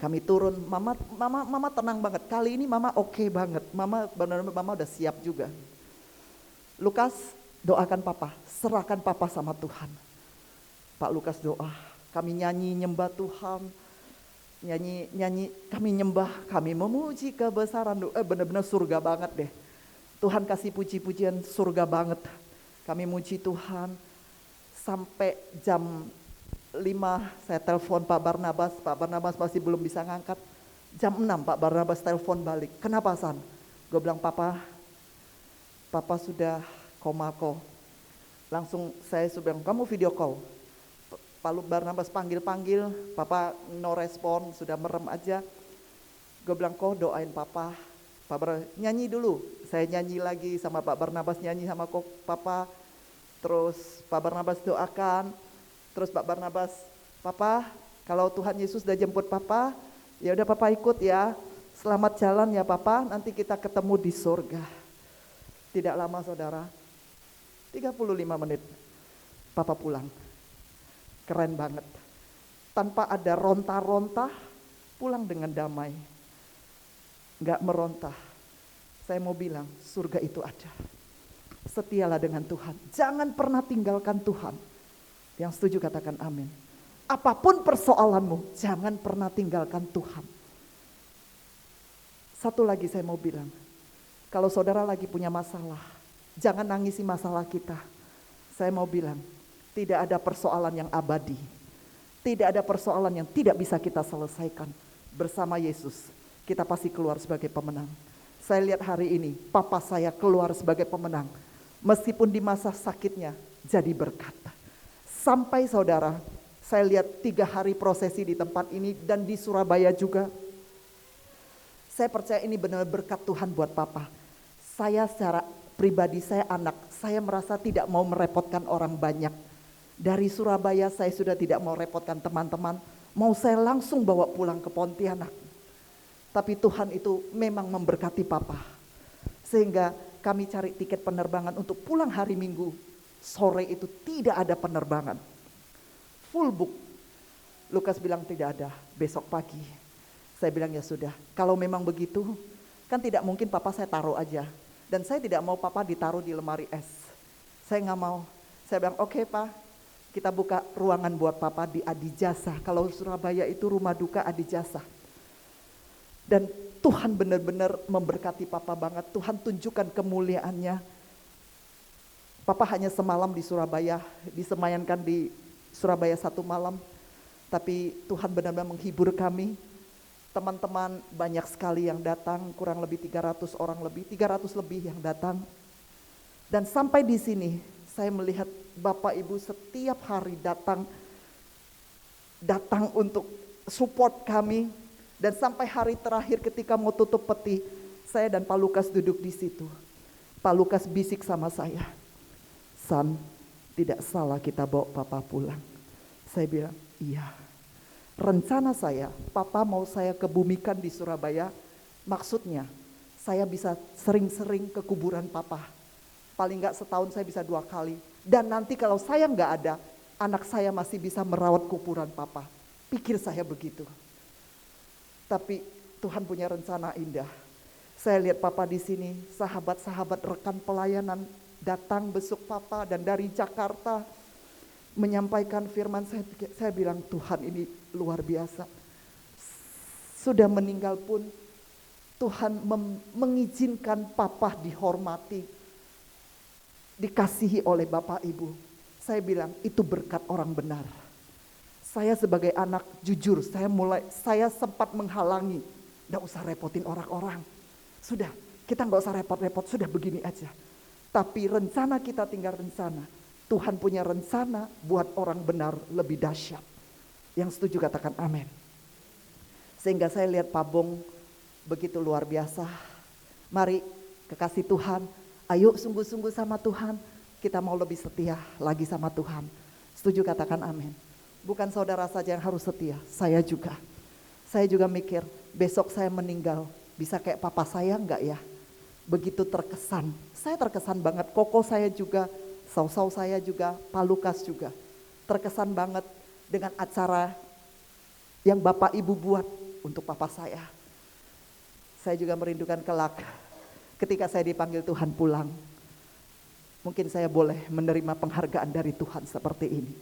Kami turun, mama tenang banget. Kali ini mama oke banget, mama benar-benar mama udah siap juga. Lukas, doakan papa, serahkan papa sama Tuhan. Pak Lukas doa, kami nyanyi nyembah Tuhan, nyanyi kami nyembah, kami memuji kebesaran, benar-benar surga banget deh. Tuhan kasih puji-pujian surga banget. Kami muji Tuhan sampai jam 5 saya telepon Pak Barnabas masih belum bisa ngangkat. Jam 6 Pak Barnabas telepon balik. Kenapa San? Gue bilang papa sudah koma kok. Langsung saya sudah bilang kamu video call. Pak Barnabas panggil, papa no respon, sudah merem aja. Gue bilang kok doain papa. Pak Barnabas nyanyi dulu. Saya nyanyi lagi sama Pak Barnabas, nyanyi sama kok papa. Terus Pak Barnabas doakan. Terus Pak Barnabas, papa kalau Tuhan Yesus udah jemput papa, ya udah papa ikut ya. Selamat jalan ya papa, nanti kita ketemu di surga. Tidak lama saudara, 35 menit papa pulang. Keren banget. Tanpa ada ronta-ronta, pulang dengan damai. Enggak meronta. Saya mau bilang, surga itu ada. Setialah dengan Tuhan. Jangan pernah tinggalkan Tuhan. Yang setuju katakan amin. Apapun persoalanmu, jangan pernah tinggalkan Tuhan. Satu lagi saya mau bilang, kalau saudara lagi punya masalah, jangan nangisi masalah kita. Saya mau bilang, tidak ada persoalan yang abadi. Tidak ada persoalan yang tidak bisa kita selesaikan. Bersama Yesus, kita pasti keluar sebagai pemenang. Saya lihat hari ini, papa saya keluar sebagai pemenang. Meskipun di masa sakitnya, jadi berkat. Sampai saudara, saya lihat 3 hari prosesi di tempat ini dan di Surabaya juga. Saya percaya ini benar berkat Tuhan buat papa. Saya secara pribadi, saya anak, saya merasa tidak mau merepotkan orang banyak. Dari Surabaya saya sudah tidak mau repotkan teman-teman, mau saya langsung bawa pulang ke Pontianak. Tapi Tuhan itu memang memberkati papa. Sehingga kami cari tiket penerbangan untuk pulang hari Minggu. Sore itu tidak ada penerbangan. Full book. Lukas bilang tidak ada, besok pagi. Saya bilang ya sudah, kalau memang begitu, kan tidak mungkin papa saya taruh aja. Dan saya tidak mau papa ditaruh di lemari es. Saya nggak mau. Saya bilang oke, Pak, kita buka ruangan buat papa di Adijasa. Kalau Surabaya itu rumah duka Adijasa. Dan Tuhan benar-benar memberkati papa banget. Tuhan tunjukkan kemuliaannya. Papa hanya semalam di Surabaya, disemayankan di Surabaya 1 malam. Tapi Tuhan benar-benar menghibur kami. Teman-teman banyak sekali yang datang, kurang lebih 300 orang lebih, 300 lebih yang datang. Dan sampai di sini saya melihat Bapak Ibu setiap hari datang untuk support kami. Dan sampai hari terakhir ketika mau tutup peti, saya dan Pak Lukas duduk di situ. Pak Lukas bisik sama saya, "San, tidak salah kita bawa papa pulang." Saya bilang, iya. Rencana saya, papa mau saya kebumikan di Surabaya. Maksudnya, saya bisa sering-sering ke kuburan papa. Paling enggak setahun saya bisa 2 kali. Dan nanti kalau saya enggak ada, anak saya masih bisa merawat kuburan papa. Pikir saya begitu. Tapi Tuhan punya rencana indah. Saya lihat papa di sini, sahabat-sahabat rekan pelayanan datang besuk papa dan dari Jakarta menyampaikan firman. Saya bilang Tuhan ini luar biasa. Sudah meninggal pun Tuhan mengizinkan papa dihormati, dikasihi oleh Bapak Ibu. Saya bilang itu berkat orang benar. Saya sebagai anak jujur, saya sempat menghalangi. Nggak usah repotin orang-orang. Sudah, kita nggak usah repot-repot, sudah begini aja. Tapi rencana kita tinggal rencana. Tuhan punya rencana buat orang benar lebih dahsyat. Yang setuju katakan amin. Sehingga saya lihat Pak Bong begitu luar biasa. Mari kekasih Tuhan, ayo sungguh-sungguh sama Tuhan. Kita mau lebih setia lagi sama Tuhan. Setuju katakan amin. Bukan saudara saja yang harus setia, saya juga. Saya juga mikir besok saya meninggal, bisa kayak papa saya enggak ya? Begitu terkesan. Saya terkesan banget, koko saya juga, sausau saya juga, Pak Lukas juga. Terkesan banget dengan acara yang Bapak Ibu buat untuk papa saya. Saya juga merindukan kelak ketika saya dipanggil Tuhan pulang. Mungkin saya boleh menerima penghargaan dari Tuhan seperti ini.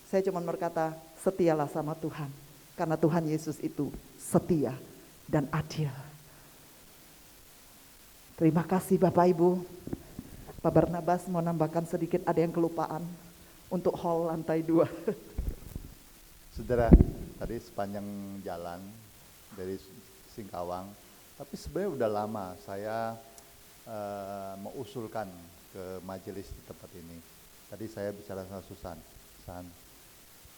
Saya cuma berkata, setialah sama Tuhan. Karena Tuhan Yesus itu setia dan adil. Terima kasih Bapak Ibu. Pak Barnabas mau nambahkan sedikit, ada yang kelupaan untuk hall lantai 2. Saudara, tadi sepanjang jalan dari Singkawang, tapi sebenarnya udah lama saya mengusulkan ke majelis di tempat ini. Tadi saya bicara sama Susan,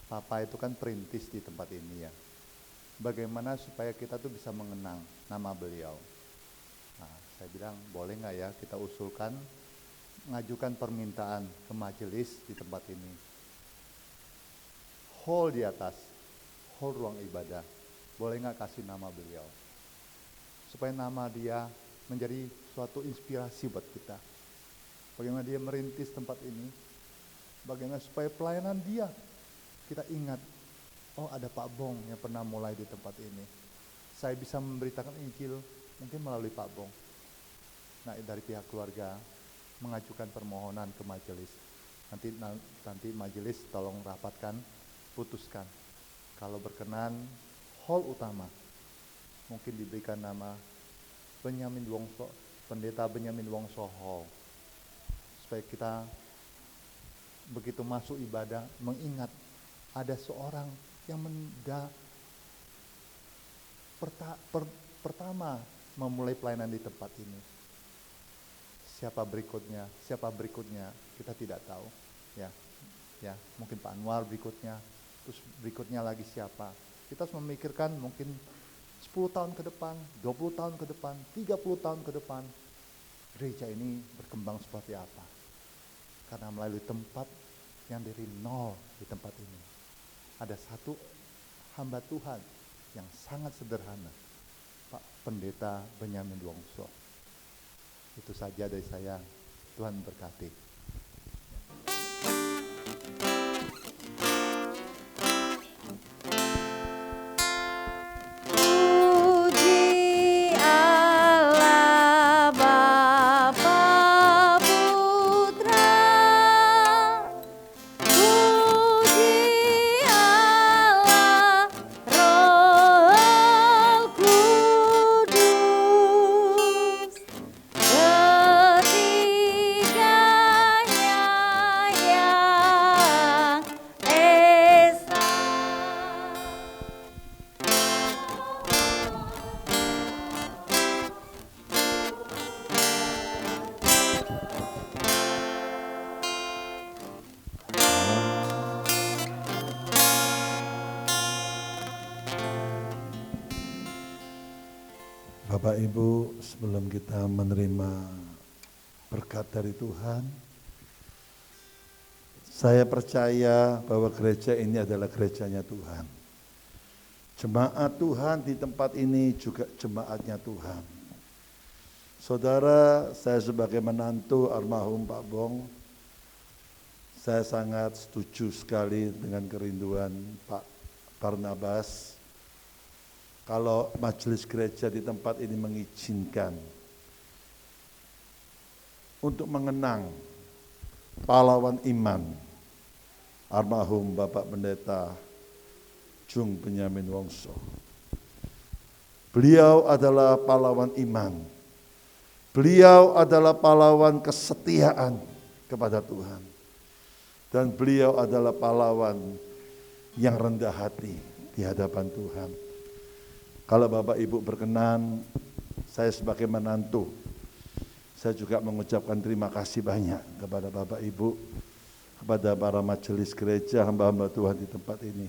Papa itu kan perintis di tempat ini ya. Bagaimana supaya kita tuh bisa mengenang nama beliau. Nah, saya bilang boleh nggak ya kita usulkan, ngajukan permintaan ke majelis di tempat ini. Hall di atas, hall ruang ibadah, boleh nggak kasih nama beliau. Supaya nama dia menjadi suatu inspirasi buat kita. Bagaimana dia merintis tempat ini, bagaimana supaya pelayanan dia, kita ingat, oh ada Pak Bong yang pernah mulai di tempat ini. Saya bisa memberitakan Injil mungkin melalui Pak Bong. Nah, dari pihak keluarga mengajukan permohonan ke majelis. Nanti majelis tolong rapatkan, putuskan. Kalau berkenan, hall utama mungkin diberikan nama Benyamin Wongso, Pendeta Benyamin Wongso Hall. Supaya kita begitu masuk ibadah mengingat ada seorang yang pertama memulai pelayanan di tempat ini. Siapa berikutnya kita tidak tahu. Ya, mungkin Pak Anwar berikutnya, terus berikutnya lagi siapa. Kita harus memikirkan mungkin 10 tahun ke depan, 20 tahun ke depan, 30 tahun ke depan, gereja ini berkembang seperti apa. Karena melalui tempat yang dari nol di tempat ini, ada satu hamba Tuhan yang sangat sederhana, Pak Pendeta Benyamin Wongso. Itu saja dari saya, Tuhan berkati. Bapak Ibu, sebelum kita menerima berkat dari Tuhan, saya percaya bahwa gereja ini adalah gerejanya Tuhan. Jemaat Tuhan di tempat ini juga jemaatnya Tuhan. Saudara, saya sebagai menantu almarhum Pak Bong, saya sangat setuju sekali dengan kerinduan Pak Barnabas. Kalau majelis gereja di tempat ini mengizinkan untuk mengenang pahlawan iman almarhum Bapak Pendeta Jung Benyamin Wongso. Beliau adalah pahlawan iman. Beliau adalah pahlawan kesetiaan kepada Tuhan. Dan beliau adalah pahlawan yang rendah hati di hadapan Tuhan. Kalau Bapak Ibu berkenan, saya sebagai menantu, saya juga mengucapkan terima kasih banyak kepada Bapak Ibu, kepada para majelis gereja, hamba-hamba Tuhan di tempat ini.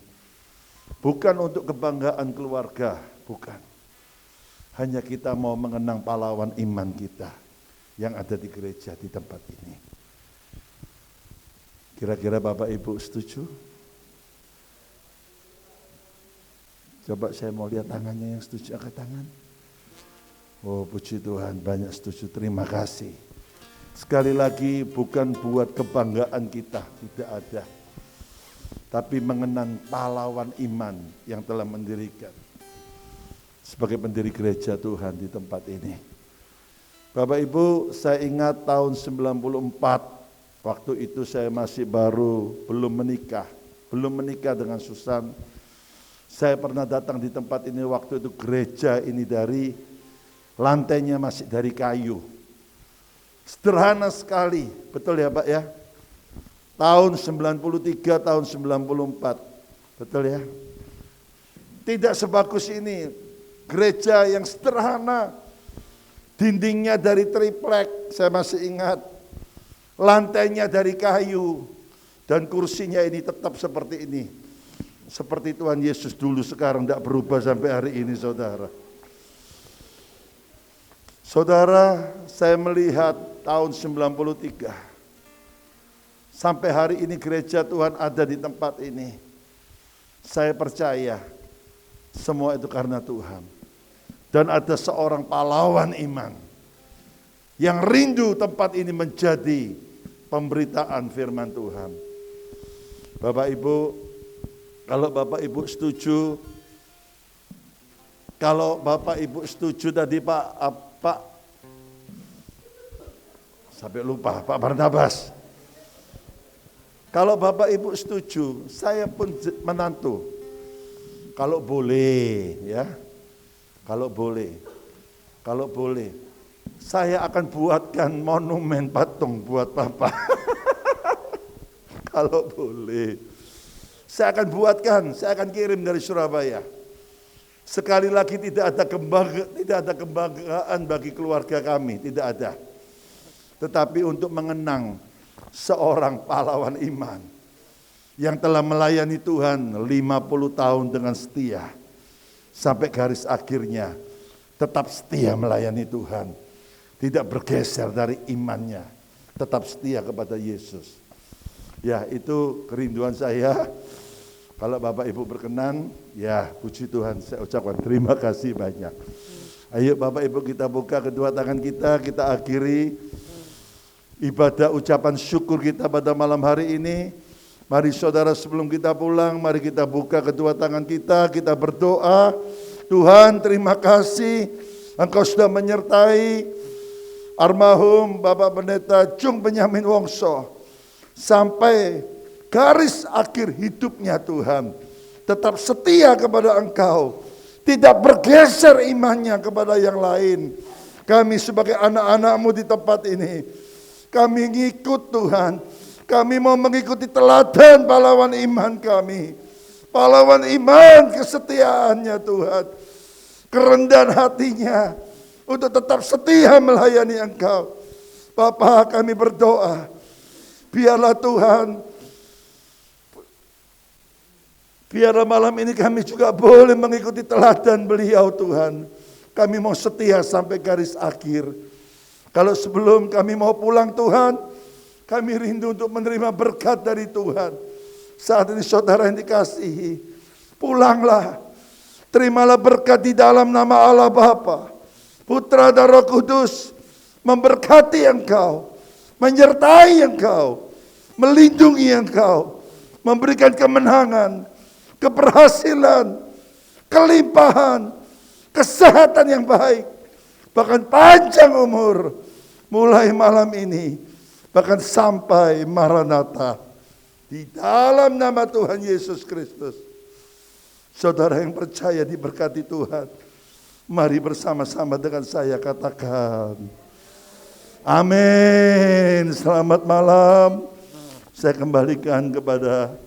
Bukan untuk kebanggaan keluarga, bukan. Hanya kita mau mengenang pahlawan iman kita yang ada di gereja di tempat ini. Kira-kira Bapak Ibu setuju? Coba saya mau lihat tangannya yang setuju, angkat tangan. Oh, puji Tuhan, banyak setuju, terima kasih. Sekali lagi, bukan buat kebanggaan kita, tidak ada. Tapi mengenang pahlawan iman yang telah mendirikan sebagai pendiri gereja Tuhan di tempat ini. Bapak Ibu, saya ingat tahun 94, waktu itu saya masih belum menikah dengan Susan. Saya pernah datang di tempat ini waktu itu gereja ini dari lantainya masih dari kayu. Sederhana sekali, betul ya Pak ya? Tahun 93, tahun 94, betul ya? Tidak sebagus ini, gereja yang sederhana, dindingnya dari triplek, saya masih ingat. Lantainya dari kayu, dan kursinya ini tetap seperti ini. Seperti Tuhan Yesus dulu, sekarang tidak berubah sampai hari ini, saudara. Saudara, saya melihat tahun 93, sampai hari ini gereja Tuhan ada di tempat ini. Saya percaya semua itu karena Tuhan. Dan ada seorang pahlawan iman yang rindu tempat ini menjadi pemberitaan firman Tuhan. Bapak Ibu, kalau Bapak Ibu setuju tadi Pak sampai lupa, Pak Barnabas. Kalau Bapak Ibu setuju, saya pun menantu. Kalau boleh ya, kalau boleh, saya akan buatkan monumen patung buat Bapak. Kalau boleh. Saya akan buatkan, saya akan kirim dari Surabaya. Sekali lagi tidak ada kebanggaan bagi keluarga kami, tidak ada. Tetapi untuk mengenang seorang pahlawan iman yang telah melayani Tuhan 50 tahun dengan setia. Sampai garis akhirnya tetap setia melayani Tuhan. Tidak bergeser dari imannya, tetap setia kepada Yesus. Ya, itu kerinduan saya. Kalau Bapak Ibu berkenan, ya puji Tuhan, saya ucapkan terima kasih banyak. Ayo Bapak Ibu kita buka kedua tangan kita akhiri ibadah ucapan syukur kita pada malam hari ini. Mari saudara sebelum kita pulang, mari kita buka kedua tangan kita berdoa. Tuhan terima kasih, Engkau sudah menyertai almarhum Bapak Pendeta Jung Benyamin Wongso sampai garis akhir hidupnya Tuhan. Tetap setia kepada Engkau, tidak bergeser imannya kepada yang lain. Kami sebagai anak-anak-Mu di tempat ini, kami ngikut Tuhan. Kami mau mengikuti teladan pahlawan iman kami. Pahlawan iman kesetiaannya Tuhan. Kerendahan hatinya untuk tetap setia melayani Engkau. Bapa, kami berdoa, biarlah Tuhan, biarlah malam ini kami juga boleh mengikuti teladan beliau Tuhan. Kami mau setia sampai garis akhir. Kalau sebelum kami mau pulang Tuhan, kami rindu untuk menerima berkat dari Tuhan. Saat ini saudara yang dikasihi, pulanglah. Terimalah berkat di dalam nama Allah Bapa, Putra dan Roh Kudus, memberkati engkau, menyertai engkau, melindungi engkau, memberikan kemenangan, keberhasilan, kelimpahan, kesehatan yang baik, bahkan panjang umur, mulai malam ini, bahkan sampai Maranatha. Di dalam nama Tuhan Yesus Kristus. Saudara yang percaya diberkati Tuhan, mari bersama-sama dengan saya katakan, amin. Selamat malam. Saya kembalikan kepada